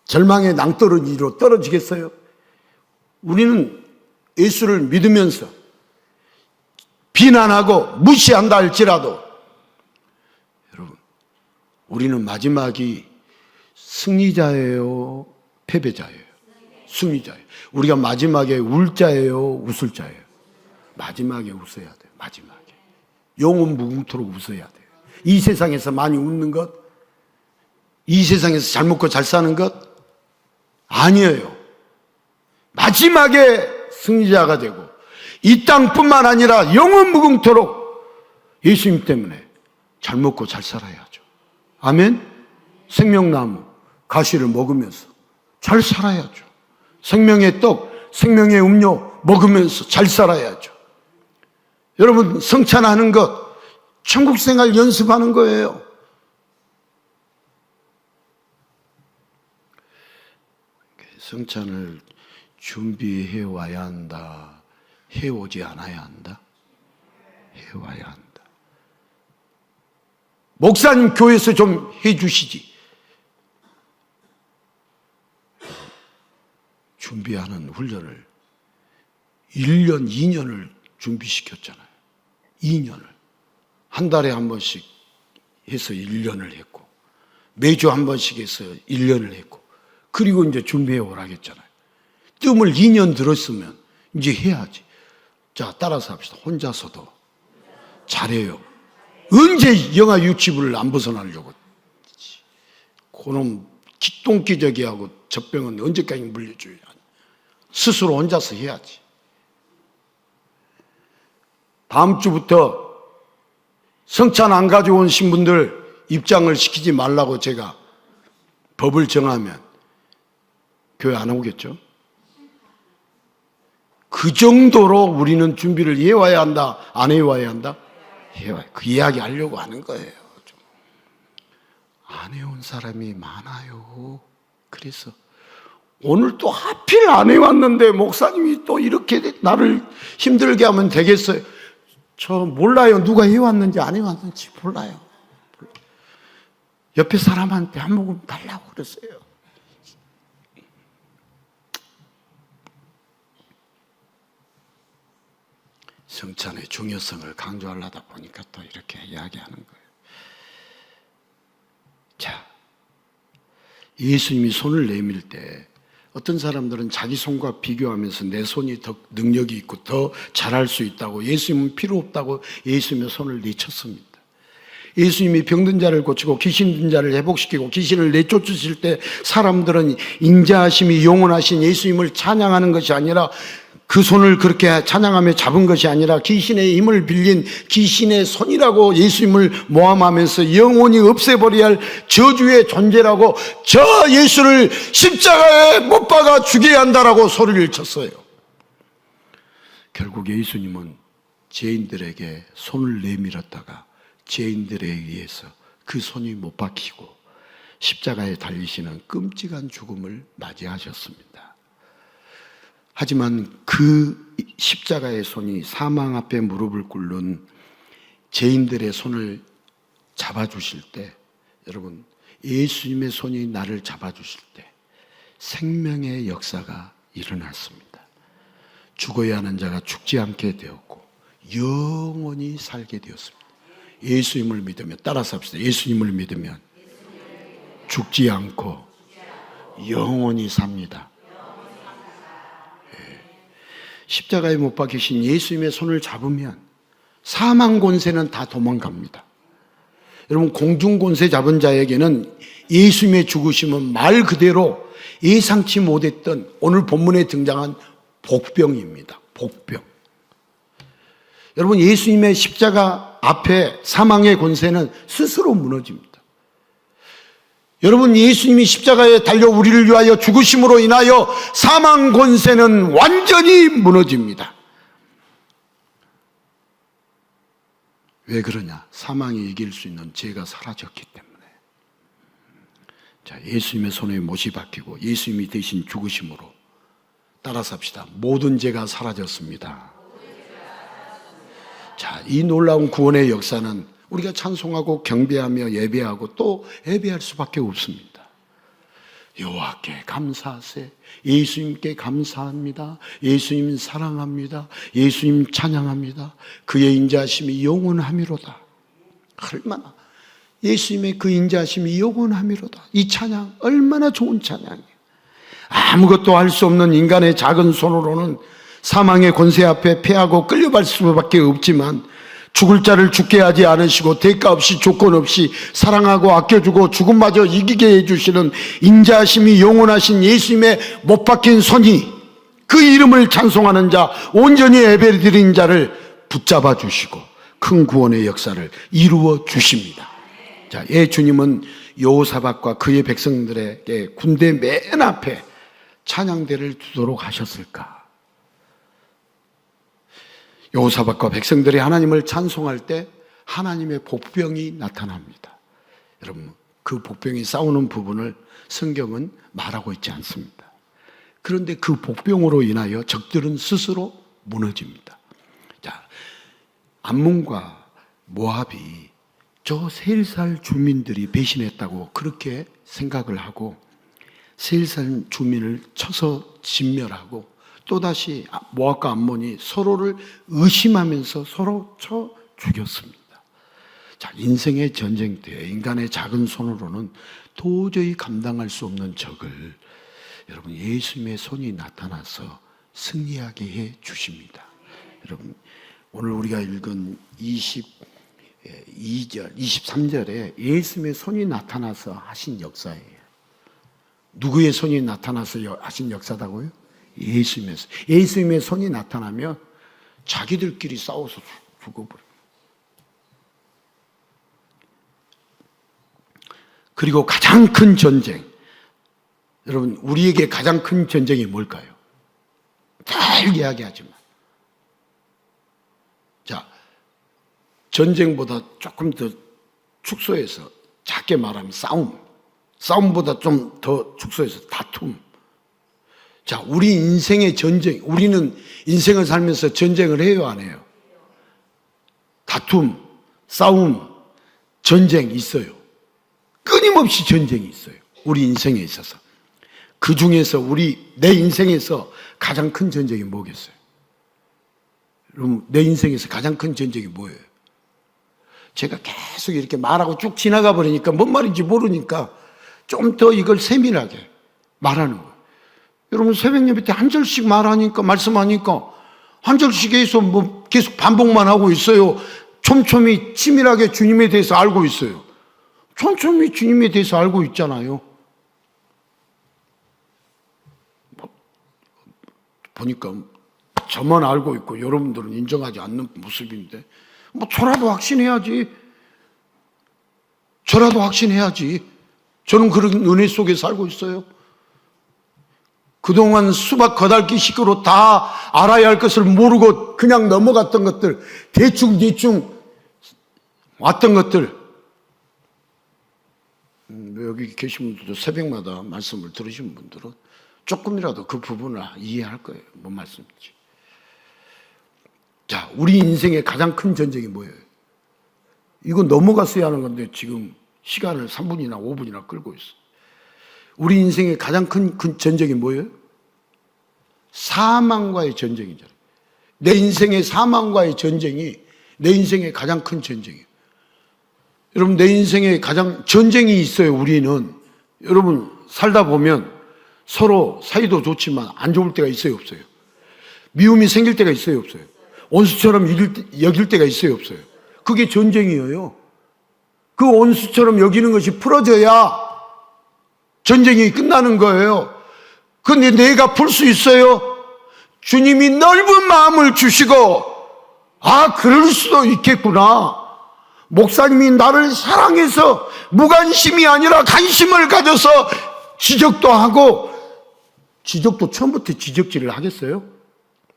절망의 낭떠러지로 떨어지겠어요? 우리는 예수를 믿으면서 비난하고 무시한다 할지라도 여러분, 우리는 마지막이 승리자예요, 패배자예요? 승리자예요. 우리가 마지막에 울 자예요, 웃을 자예요? 마지막에 웃어야 돼요. 마지막에 영원 무궁토록 웃어야 돼요. 이 세상에서 많이 웃는 것, 이 세상에서 잘 먹고 잘 사는 것 아니에요. 마지막에 승리자가 되고 이 땅뿐만 아니라 영원 무궁토록 예수님 때문에 잘 먹고 잘 살아야죠. 아멘. 생명나무 가시를 먹으면서 잘 살아야죠. 생명의 떡, 생명의 음료 먹으면서 잘 살아야죠. 여러분, 성찬하는 것, 천국 생활 연습하는 거예요. 성찬을 준비해 와야 한다, 해오지 않아야 한다? 해와야 한다. 목사님 교회에서 좀 해주시지. 준비하는 훈련을 1년, 2년을 준비시켰잖아요. 2년을. 한 달에 한 번씩 해서 1년을 했고, 매주 한 번씩 해서 1년을 했고, 그리고 이제 준비해 오라겠잖아요. 뜸을 2년 들었으면 이제 해야지. 자, 따라서 합시다. 혼자서도 잘해요. 언제 영아 유치부를 안 벗어나려고. 그놈 기똥기저귀하고 젖병은 언제까지 물려줘야 하냐. 스스로 혼자서 해야지. 다음 주부터 성찬 안 가져온 신분들 입장을 시키지 말라고 제가 법을 정하면 교회 안 오겠죠? 그 정도로 우리는 준비를 해와야 한다, 안 해와야 한다? 해와야. 그 이야기 하려고 하는 거예요. 안 해온 사람이 많아요. 그래서 오늘 또 하필 안 해왔는데 목사님이 또 이렇게 나를 힘들게 하면 되겠어요? 저 몰라요. 누가 해왔는지 안 해왔는지 몰라요. 옆에 사람한테 한 모금 달라고 그랬어요. 성찬의 중요성을 강조하려다 보니까 또 이렇게 이야기하는 거예요. 자, 예수님이 손을 내밀 때 어떤 사람들은 자기 손과 비교하면서 내 손이 더 능력이 있고 더 잘할 수 있다고, 예수님은 필요 없다고 예수님의 손을 내쳤습니다. 예수님이 병든 자를 고치고 귀신 든 자를 회복시키고 귀신을 내쫓으실 때 사람들은 인자하심이 영원하신 예수님을 찬양하는 것이 아니라, 그 손을 그렇게 찬양하며 잡은 것이 아니라 귀신의 힘을 빌린 귀신의 손이라고 예수님을 모함하면서 영원히 없애버려야 할 저주의 존재라고, 저 예수를 십자가에 못 박아 죽여야 한다라고 소리를 쳤어요. 결국 예수님은 죄인들에게 손을 내밀었다가 죄인들에 의해서 그 손이 못 박히고 십자가에 달리시는 끔찍한 죽음을 맞이하셨습니다. 하지만 그 십자가의 손이 사망 앞에 무릎을 꿇는 죄인들의 손을 잡아주실 때, 여러분, 예수님의 손이 나를 잡아주실 때 생명의 역사가 일어났습니다. 죽어야 하는 자가 죽지 않게 되었고 영원히 살게 되었습니다. 예수님을 믿으면, 따라서 합시다. 예수님을 믿으면 죽지 않고 영원히 삽니다. 십자가에 못 박히신 예수님의 손을 잡으면 사망 권세는 다 도망갑니다. 여러분, 공중 권세 잡은 자에게는 예수님의 죽으심은 말 그대로 예상치 못했던 오늘 본문에 등장한 복병입니다. 복병. 여러분, 예수님의 십자가 앞에 사망의 권세는 스스로 무너집니다. 여러분, 예수님이 십자가에 달려 우리를 위하여 죽으심으로 인하여 사망 권세는 완전히 무너집니다. 왜 그러냐? 사망이 이길 수 있는 죄가 사라졌기 때문에. 자, 예수님의 손에 못이 박히고 예수님이 대신 죽으심으로, 따라서 합시다. 모든 죄가 사라졌습니다. 자, 이 놀라운 구원의 역사는 우리가 찬송하고 경배하며 예배하고 또 예배할 수밖에 없습니다. 여호와께 감사하세. 예수님께 감사합니다. 예수님 사랑합니다. 예수님 찬양합니다. 그의 인자하심이 영원하미로다. 얼마나 예수님의 그 인자하심이 영원하미로다. 이 찬양 얼마나 좋은 찬양이에요. 아무것도 할 수 없는 인간의 작은 손으로는 사망의 권세 앞에 패하고 끌려갈 수밖에 없지만 죽을 자를 죽게 하지 않으시고 대가 없이 조건 없이 사랑하고 아껴주고 죽음마저 이기게 해주시는 인자하심이 영원하신 예수님의 못 박힌 손이 그 이름을 찬송하는 자, 온전히 예배드린 자를 붙잡아 주시고 큰 구원의 역사를 이루어 주십니다. 자, 예, 주님은 여호사밧과 그의 백성들에게 군대 맨 앞에 찬양대를 두도록 하셨을까? 여호사밧과 백성들이 하나님을 찬송할 때 하나님의 복병이 나타납니다. 여러분, 그 복병이 싸우는 부분을 성경은 말하고 있지 않습니다. 그런데 그 복병으로 인하여 적들은 스스로 무너집니다. 자, 암몬과 모압이 저 세일살 주민들이 배신했다고 그렇게 생각을 하고 세일살 주민을 쳐서 진멸하고 또다시 모압과 암몬이 서로를 의심하면서 서로 쳐 죽였습니다. 자, 인생의 전쟁터에 인간의 작은 손으로는 도저히 감당할 수 없는 적을 여러분 예수님의 손이 나타나서 승리하게 해 주십니다. 여러분, 오늘 우리가 읽은 22절, 23절에 예수님의 손이 나타나서 하신 역사예요. 누구의 손이 나타나서 하신 역사다고요? 예수님의 손이 나타나면 자기들끼리 싸워서 죽어버려요. 그리고 가장 큰 전쟁, 여러분 우리에게 가장 큰 전쟁이 뭘까요? 잘 이야기하지만, 자, 전쟁보다 조금 더 축소해서 작게 말하면 싸움보다 좀 더 축소해서 다툼. 자, 우리 인생의 전쟁, 우리는 인생을 살면서 전쟁을 해요, 안 해요? 다툼, 싸움, 전쟁 있어요. 끊임없이 전쟁이 있어요. 우리 인생에 있어서. 그 중에서 내 인생에서 가장 큰 전쟁이 뭐겠어요? 여러분, 내 인생에서 가장 큰 전쟁이 뭐예요? 제가 계속 이렇게 말하고 쭉 지나가 버리니까 뭔 말인지 모르니까 좀 더 이걸 세밀하게 말하는 거예요. 여러분, 새벽 예배 때 한 절씩 말씀하니까 한 절씩 해서 뭐 계속 반복만 하고 있어요. 촘촘히 치밀하게 주님에 대해서 알고 있어요. 촘촘히 주님에 대해서 알고 있잖아요. 보니까 저만 알고 있고 여러분들은 인정하지 않는 모습인데 저라도 확신해야지. 저는 그런 은혜 속에 살고 있어요. 그동안 수박 거달기 식으로 다 알아야 할 것을 모르고 그냥 넘어갔던 것들, 대충 왔던 것들. 여기 계신 분들도 새벽마다 말씀을 들으신 분들은 조금이라도 그 부분을 이해할 거예요. 뭔 말씀인지. 자, 우리 인생의 가장 큰 전쟁이 뭐예요? 이거 넘어갔어야 하는 건데 지금 시간을 3분이나 5분이나 끌고 있어. 우리 인생의 가장 큰 전쟁이 뭐예요? 사망과의 전쟁이잖아요. 내 인생의 사망과의 전쟁이 내 인생의 가장 큰 전쟁이에요. 여러분, 내 인생에 가장 전쟁이 있어요. 우리는 여러분 살다 보면 서로 사이도 좋지만 안 좋을 때가 있어요, 없어요? 미움이 생길 때가 있어요, 없어요? 원수처럼 여길 때가 있어요, 없어요? 그게 전쟁이에요. 그 원수처럼 여기는 것이 풀어져야 전쟁이 끝나는 거예요. 근데 내가 풀 수 있어요? 주님이 넓은 마음을 주시고, 그럴 수도 있겠구나. 목사님이 나를 사랑해서 무관심이 아니라 관심을 가져서 지적도 하고, 지적도 처음부터 지적질을 하겠어요?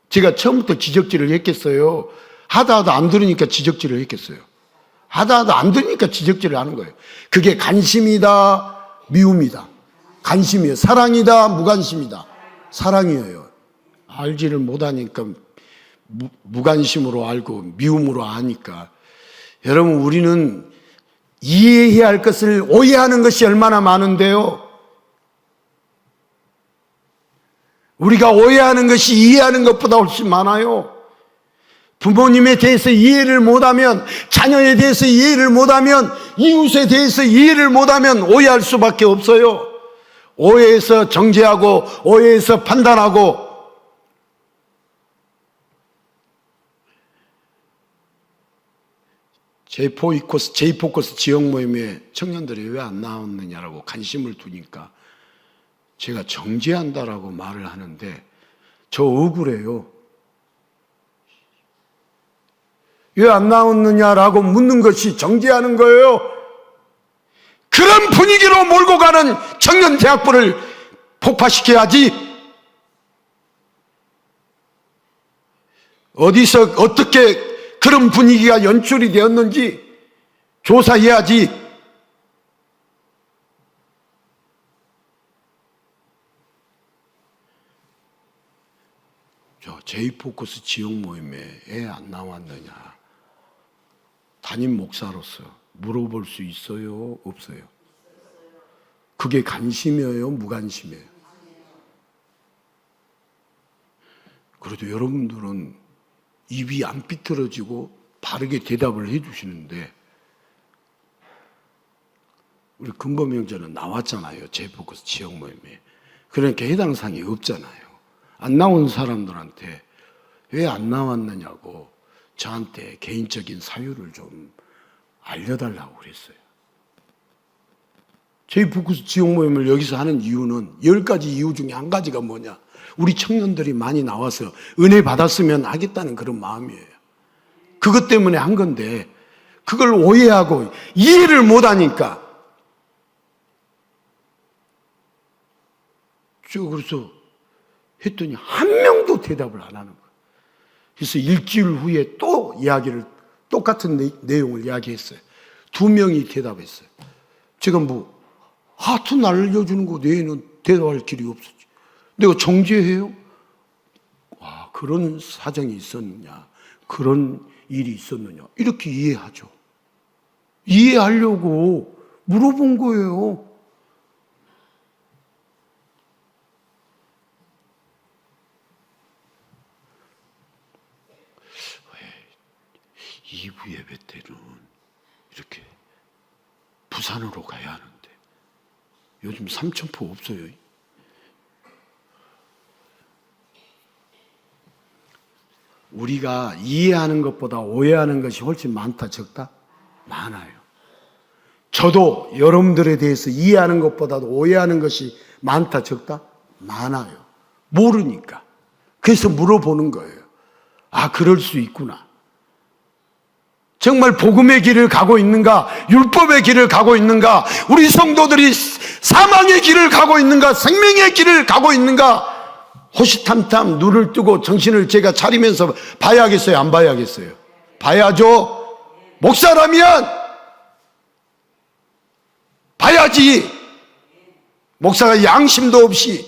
제가 처음부터 지적질을 했겠어요? 하다 안 들으니까 지적질을 했겠어요? 하다 안 들으니까 지적질을 하는 거예요. 그게 관심이다, 미움이다. 관심이에요. 사랑이다, 무관심이다. 사랑이에요. 알지를 못하니까 무관심으로 알고 미움으로 아니까. 여러분, 우리는 이해해야 할 것을 오해하는 것이 얼마나 많은데요. 우리가 오해하는 것이 이해하는 것보다 훨씬 많아요. 부모님에 대해서 이해를 못하면, 자녀에 대해서 이해를 못하면, 이웃에 대해서 이해를 못하면 오해할 수밖에 없어요. 오해해서 정죄하고 오해해서 판단하고. 제이포커스 지역 모임에 청년들이 왜 안 나왔느냐라고 관심을 두니까 제가 정죄한다라고 말을 하는데 저 억울해요. 왜 안 나왔느냐라고 묻는 것이 정죄하는 거예요. 그런 분위기로 몰고 가는 청년대학부를 폭파시켜야지. 어디서 어떻게 그런 분위기가 연출이 되었는지 조사해야지. 저 제이포커스 지역 모임에 애 안 나왔느냐, 담임 목사로서 물어볼 수 있어요? 없어요? 그게 관심이에요? 무관심이에요? 그래도 여러분들은 입이 안 삐뚤어지고 바르게 대답을 해 주시는데, 우리 금범 형제는 나왔잖아요. 제이포커스 지역 모임에. 그러니까 해당 사항이 없잖아요. 안 나온 사람들한테 왜 안 나왔느냐고 저한테 개인적인 사유를 좀 알려달라고 그랬어요. 제이포커스 지역 모임을 여기서 하는 이유는 10가지 이유 중에 한 가지가 뭐냐, 우리 청년들이 많이 나와서 은혜 받았으면 하겠다는 그런 마음이에요. 그것 때문에 한 건데 그걸 오해하고 이해를 못하니까 그래서 했더니 한 명도 대답을 안 하는 거예요. 그래서 일주일 후에 또 이야기를, 똑같은 내용을 이야기했어요. 2명이 대답했어요. 제가 하트 날려주는 거 외에는 대답할 길이 없었지. 내가 정죄해요? 와, 그런 사정이 있었느냐, 그런 일이 있었느냐, 이렇게 이해하죠. 이해하려고 물어본 거예요. 왜 2부 예배 때는 이렇게 부산으로 가야 하는데 요즘 삼천포 없어요? 우리가 이해하는 것보다 오해하는 것이 훨씬 많다, 적다? 많아요. 저도 여러분들에 대해서 이해하는 것보다도 오해하는 것이 많다, 적다? 많아요. 모르니까. 그래서 물어보는 거예요. 아, 그럴 수 있구나. 정말 복음의 길을 가고 있는가? 율법의 길을 가고 있는가? 우리 성도들이 사망의 길을 가고 있는가? 생명의 길을 가고 있는가? 호시탐탐 눈을 뜨고 정신을 제가 차리면서 봐야겠어요? 안 봐야겠어요? 봐야죠. 목사라면 봐야지. 목사가 양심도 없이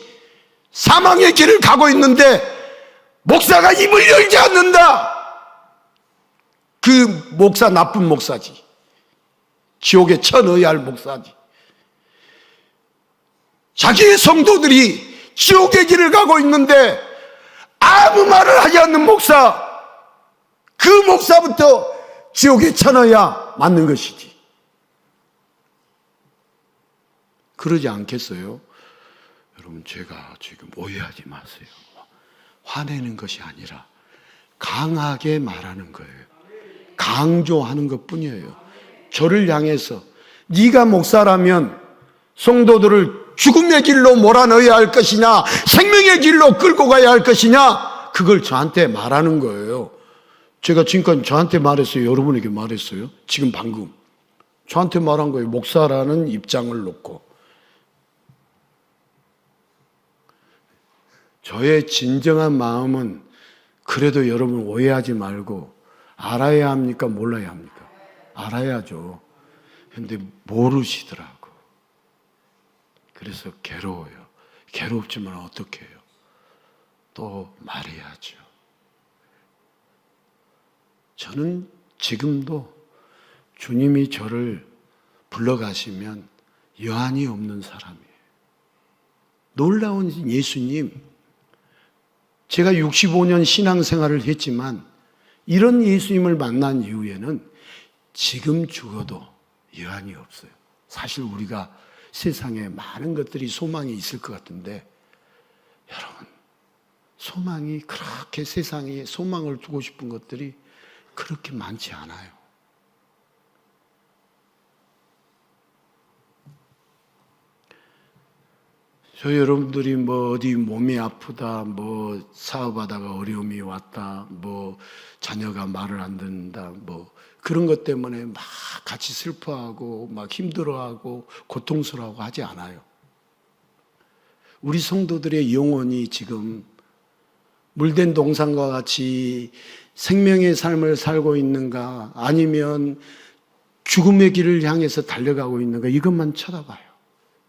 사망의 길을 가고 있는데 목사가 입을 열지 않는다. 그 목사 나쁜 목사지. 지옥에 쳐넣어야 할 목사지. 자기의 성도들이 지옥의 길을 가고 있는데 아무 말을 하지 않는 목사, 그 목사부터 지옥에 쳐넣어야 맞는 것이지. 그러지 않겠어요? 여러분, 제가 지금 오해하지 마세요. 화내는 것이 아니라 강하게 말하는 거예요. 강조하는 것뿐이에요. 저를 향해서 네가 목사라면 성도들을 죽음의 길로 몰아넣어야 할 것이냐, 생명의 길로 끌고 가야 할 것이냐, 그걸 저한테 말하는 거예요. 제가 지금까지 저한테 말했어요? 여러분에게 말했어요? 지금 방금 저한테 말한 거예요. 목사라는 입장을 놓고. 저의 진정한 마음은 그래도 여러분 오해하지 말고 알아야 합니까? 몰라야 합니까? 알아야죠. 근데 모르시더라고. 그래서 괴로워요. 괴롭지만 어떻게 해요? 또 말해야죠. 저는 지금도 주님이 저를 불러가시면 여한이 없는 사람이에요. 놀라운 예수님, 제가 65년 신앙생활을 했지만 이런 예수님을 만난 이후에는 지금 죽어도 여한이 없어요. 사실 우리가 세상에 많은 것들이 소망이 있을 것 같은데, 여러분, 소망이 그렇게 세상에 소망을 두고 싶은 것들이 그렇게 많지 않아요. 저 여러분들이 뭐 어디 몸이 아프다, 뭐 사업하다가 어려움이 왔다, 뭐 자녀가 말을 안 듣는다, 뭐 그런 것 때문에 막 같이 슬퍼하고 막 힘들어하고 고통스러워하고 하지 않아요. 우리 성도들의 영혼이 지금 물된 동산과 같이 생명의 삶을 살고 있는가, 아니면 죽음의 길을 향해서 달려가고 있는가, 이것만 쳐다봐요.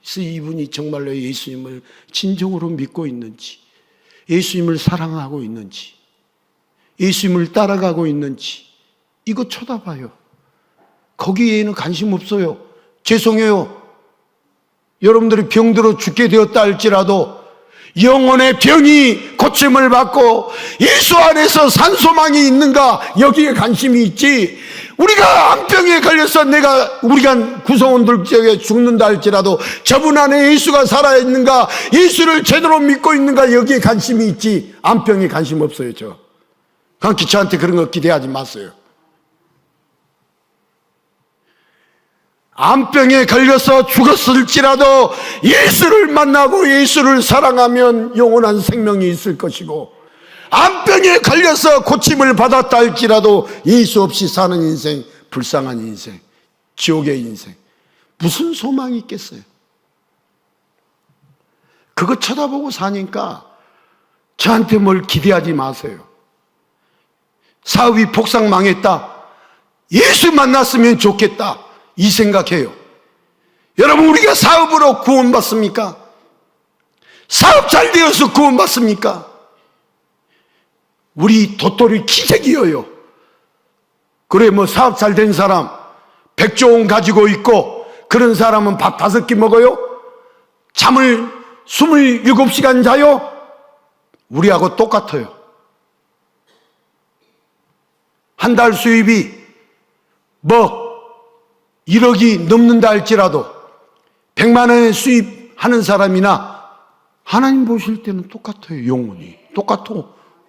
그래서 이분이 정말로 예수님을 진정으로 믿고 있는지, 예수님을 사랑하고 있는지, 예수님을 따라가고 있는지, 이거 쳐다봐요. 거기에는 관심 없어요. 죄송해요. 여러분들이 병들어 죽게 되었다 할지라도 영혼의 병이 고침을 받고 예수 안에서 산소망이 있는가, 여기에 관심이 있지, 우리가 암병에 걸려서 우리가 구성원들 중에 죽는다 할지라도 저분 안에 예수가 살아있는가, 예수를 제대로 믿고 있는가, 여기에 관심이 있지, 암병에 관심 없어요. 그러니까 저한테 그런 거 기대하지 마세요. 암병에 걸려서 죽었을지라도 예수를 만나고 예수를 사랑하면 영원한 생명이 있을 것이고, 암병에 걸려서 고침을 받았다 할지라도 예수 없이 사는 인생, 불쌍한 인생, 지옥의 인생, 무슨 소망이 있겠어요? 그거 쳐다보고 사니까 저한테 뭘 기대하지 마세요. 사업이 폭삭 망했다, 예수 만났으면 좋겠다, 이 생각해요. 여러분, 우리가 사업으로 구원받습니까? 사업 잘 되어서 구원받습니까? 우리 도토리 기적이에요. 그래, 뭐 사업 잘 된 사람 100조 원 가지고 있고 그런 사람은 밥 5끼 먹어요? 잠을 27시간 자요? 우리하고 똑같아요. 한 달 수입이 뭐 1억이 넘는다 할지라도 100만 원의 수입하는 사람이나 하나님 보실 때는 똑같아요. 영혼이 똑같아.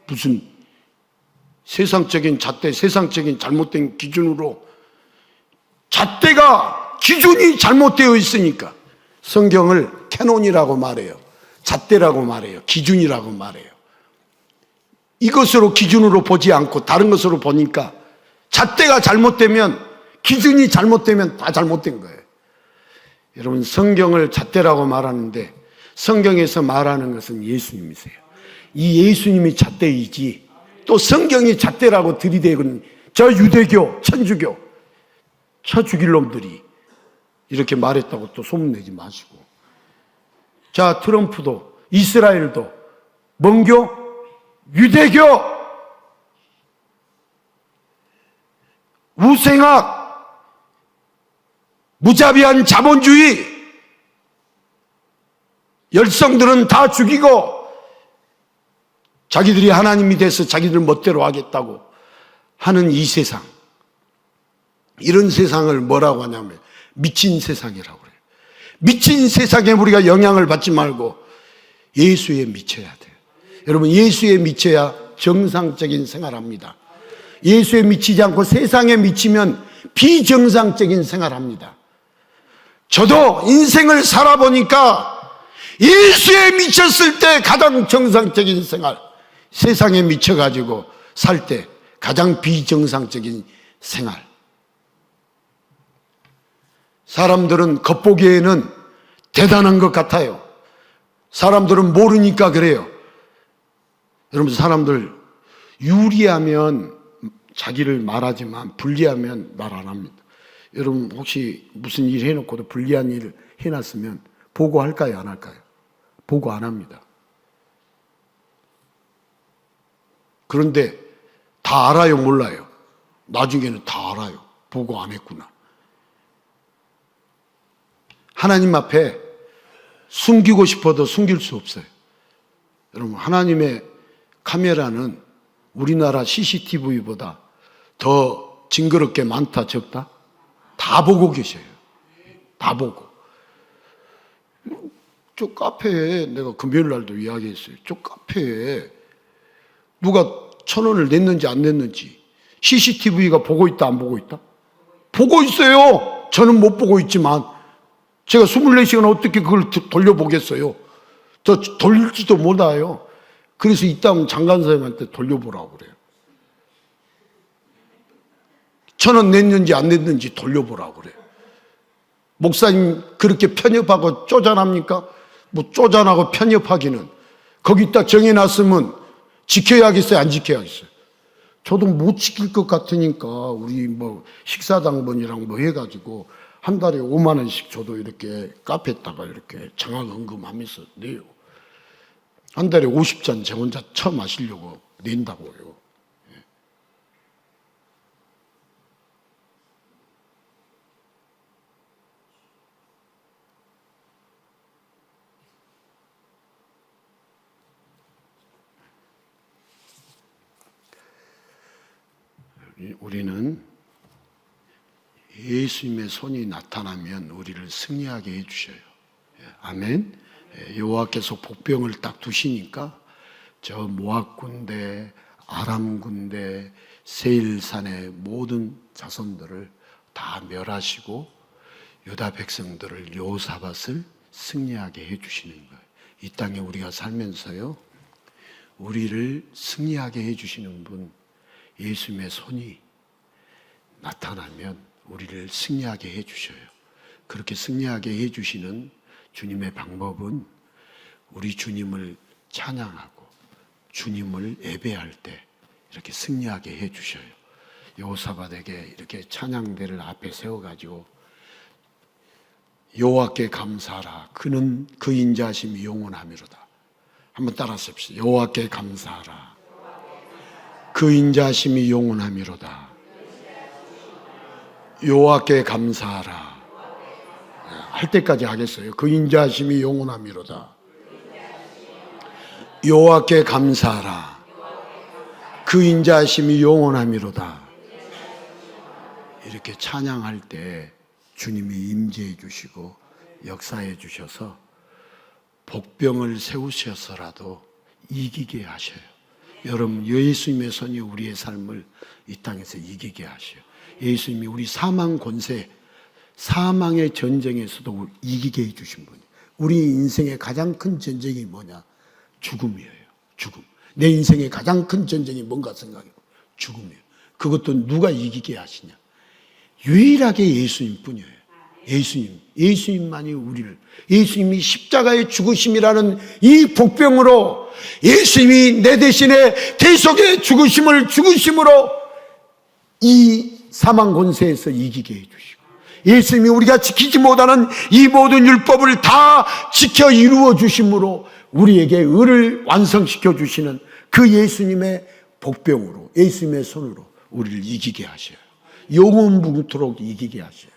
무슨 세상적인 잣대, 세상적인 잘못된 기준으로, 잣대가 기준이 잘못되어 있으니까 성경을 캐논이라고 말해요. 잣대라고 말해요. 기준이라고 말해요. 이것으로 기준으로 보지 않고 다른 것으로 보니까 잣대가 잘못되면, 기준이 잘못되면 다 잘못된 거예요. 여러분, 성경을 잣대라고 말하는데 성경에서 말하는 것은 예수님이세요. 이 예수님이 잣대이지, 또 성경이 잣대라고 들이대고는 저 유대교, 천주교, 쳐 죽일 놈들이 이렇게 말했다고 또 소문내지 마시고. 자, 트럼프도, 이스라엘도 뭔교? 유대교, 우생학, 무자비한 자본주의, 열성들은 다 죽이고 자기들이 하나님이 돼서 자기들 멋대로 하겠다고 하는 이 세상, 이런 세상을 뭐라고 하냐면 미친 세상이라고 그래요. 미친 세상에 우리가 영향을 받지 말고 예수에 미쳐야 돼요. 여러분, 예수에 미쳐야 정상적인 생활합니다. 예수에 미치지 않고 세상에 미치면 비정상적인 생활합니다. 저도 인생을 살아보니까 예수에 미쳤을 때 가장 정상적인 생활, 세상에 미쳐가지고 살 때 가장 비정상적인 생활. 사람들은 겉보기에는 대단한 것 같아요. 사람들은 모르니까 그래요. 여러분, 사람들 유리하면 자기를 말하지만 불리하면 말 안 합니다. 여러분, 혹시 무슨 일 해놓고도 불리한 일 해놨으면 보고할까요, 안 할까요? 보고 안 합니다. 그런데 다 알아요, 몰라요? 나중에는 다 알아요. 보고 안 했구나. 하나님 앞에 숨기고 싶어도 숨길 수 없어요. 여러분, 하나님의 카메라는 우리나라 CCTV보다 더 징그럽게 많다, 적다? 다 보고 계셔요. 다 보고. 저 카페에 내가 금요일 날도 이야기했어요. 저 카페에 누가 1,000원을 냈는지 안 냈는지 CCTV가 보고 있다, 안 보고 있다? 보고 있어요. 저는 못 보고 있지만 제가 24시간 어떻게 그걸 돌려보겠어요? 저 돌릴지도 못해요. 그래서 이따 장관 선생님한테 돌려보라고 그래요. 1,000원 냈는지 안 냈는지 돌려보라고 그래요. 목사님 그렇게 편협하고 쪼잔합니까? 뭐 쪼잔하고 편협하기는 거기다 정해놨으면 지켜야겠어요, 안 지켜야겠어요? 저도 못 지킬 것 같으니까 우리 뭐 식사당번이랑 뭐 해가지고 한 달에 5만 원씩 저도 이렇게 카페에다가 이렇게 장학연금하면서 내요. 한 달에 50잔 제 혼자 처음 마시려고 낸다고요. 우리는 예수님의 손이 나타나면 우리를 승리하게 해주셔요. 아멘. 여호와께서 복병을 딱 두시니까 저 모압 군대, 아람 군대, 세일산의 모든 자손들을 다 멸하시고 유다 백성들을 여호사밧을 승리하게 해주시는 거예요. 이 땅에 우리가 살면서요, 우리를 승리하게 해주시는 분, 예수님의 손이 나타나면 우리를 승리하게 해주셔요. 그렇게 승리하게 해주시는 주님의 방법은 우리 주님을 찬양하고 주님을 예배할 때 이렇게 승리하게 해주셔요. 여호사밧에게 이렇게 찬양대를 앞에 세워가지고 여호와께 감사하라. 그는 그 인자하심이 영원하미로다. 한번 따라하십시오. 여호와께 감사하라. 그 인자하심이 영원하미로다. 여호와께 감사하라. 할 때까지 하겠어요. 그 인자하심이 영원하미로다. 여호와께 감사하라. 그 인자하심이 영원하미로다. 이렇게 찬양할 때 주님이 임재해 주시고 역사해 주셔서 복병을 세우셔서라도 이기게 하셔요. 여러분, 예수님의 손이 우리의 삶을 이 땅에서 이기게 하셔요. 예수님이 우리 사망 권세, 사망의 전쟁에서도 이기게 해주신 분이에요. 우리 인생의 가장 큰 전쟁이 뭐냐? 죽음이에요. 죽음. 내 인생의 가장 큰 전쟁이 뭔가 생각해요. 죽음이에요. 그것도 누가 이기게 하시냐? 유일하게 예수님 뿐이에요. 예수님만이 우리를, 예수님이 십자가의 죽으심이라는 이 복병으로 예수님이 내 대신에 대속의 죽으심으로 이 사망 권세에서 이기게 해주시고, 예수님이 우리가 지키지 못하는 이 모든 율법을 다 지켜 이루어 주심으로 우리에게 의를 완성시켜 주시는 그 예수님의 복병으로, 예수님의 손으로 우리를 이기게 하셔요. 영원토록 이기게 하셔요.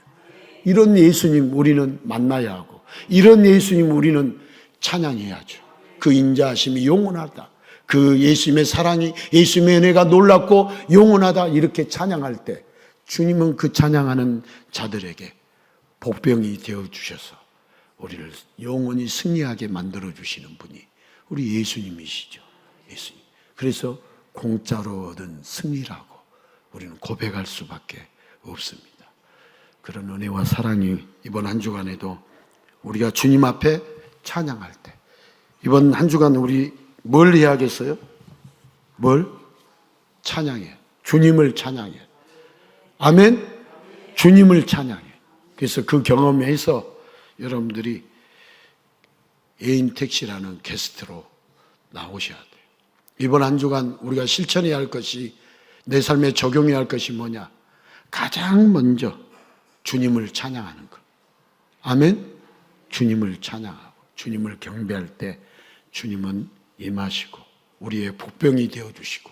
이런 예수님 우리는 만나야 하고, 이런 예수님 우리는 찬양해야죠. 그 인자하심이 영원하다. 그 예수님의 사랑이, 예수님의 은혜가 놀랍고 영원하다. 이렇게 찬양할 때 주님은 그 찬양하는 자들에게 복병이 되어주셔서 우리를 영원히 승리하게 만들어주시는 분이 우리 예수님이시죠. 예수님. 그래서 공짜로 얻은 승리라고 우리는 고백할 수밖에 없습니다. 그런 은혜와 사랑이 이번 한 주간에도 우리가 주님 앞에 찬양할 때, 이번 한 주간 우리 뭘 해야겠어요? 뭘? 찬양해. 주님을 찬양해. 아멘? 주님을 찬양해. 그래서 그 경험에서 여러분들이 애인택시라는 게스트로 나오셔야 돼요. 이번 한 주간 우리가 실천해야 할 것이, 내 삶에 적용해야 할 것이 뭐냐? 가장 먼저 주님을 찬양하는 것. 아멘? 주님을 찬양하고 주님을 경배할 때 주님은 임하시고 우리의 복병이 되어주시고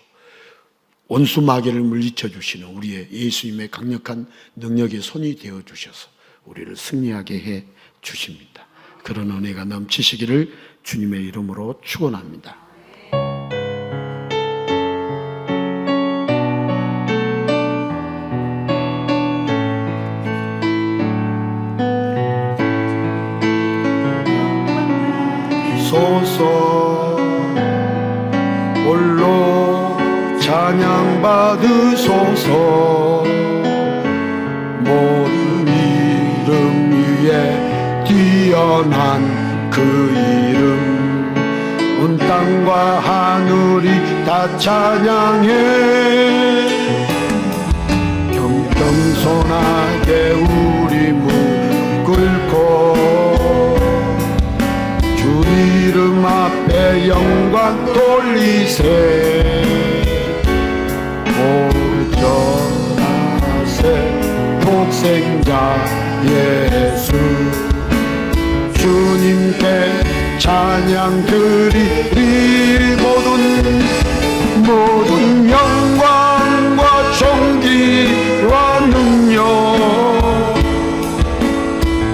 원수 마귀를 물리쳐 주시는 우리의 예수님의 강력한 능력의 손이 되어 주셔서 우리를 승리하게 해 주십니다. 그런 은혜가 넘치시기를 주님의 이름으로 축원합니다. 소서 홀로 찬양 받으소서. 모든 이름 위에 뛰어난 그 이름 온 땅과 하늘이 다 찬양해. 겸손하게 우리 무릎 꿇고 주 이름 앞에 영광 돌리세. 오전하세 독생자 예수 주님께 찬양 드리리. 모든 영광과 존귀와 능력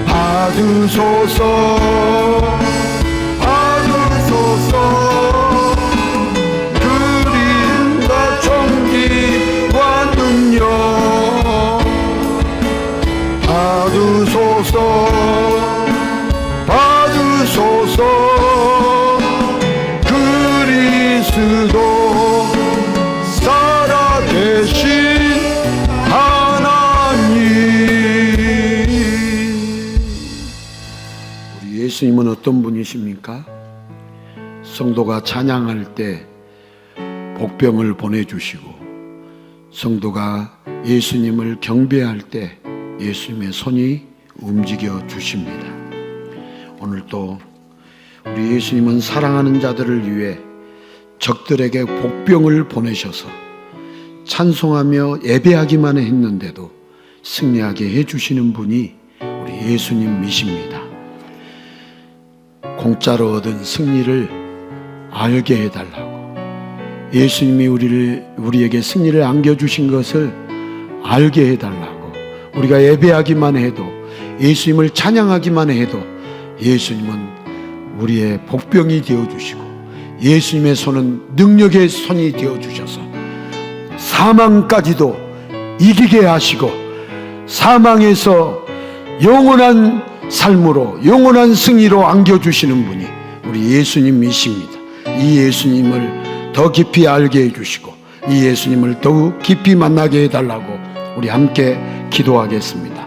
받으소서. 그림과 존귀와 능력 받으소서. 그리스도 살아계신 하나님. 우리 예수님은 어떤 분이십니까? 성도가 찬양할 때 복병을 보내주시고, 성도가 예수님을 경배할 때 예수님의 손이 움직여 주십니다. 오늘 또 우리 예수님은 사랑하는 자들을 위해 적들에게 복병을 보내셔서 찬송하며 예배하기만 했는데도 승리하게 해주시는 분이 우리 예수님이십니다. 공짜로 얻은 승리를 알게 해달라고, 예수님이 우리에게 승리를 안겨주신 것을 알게 해달라고, 우리가 예배하기만 해도, 예수님을 찬양하기만 해도 예수님은 우리의 복병이 되어주시고, 예수님의 손은 능력의 손이 되어주셔서 사망까지도 이기게 하시고, 사망에서 영원한 삶으로, 영원한 승리로 안겨주시는 분이 우리 예수님이십니다. 이 예수님을 더 깊이 알게 해주시고, 이 예수님을 더욱 깊이 만나게 해달라고 우리 함께 기도하겠습니다.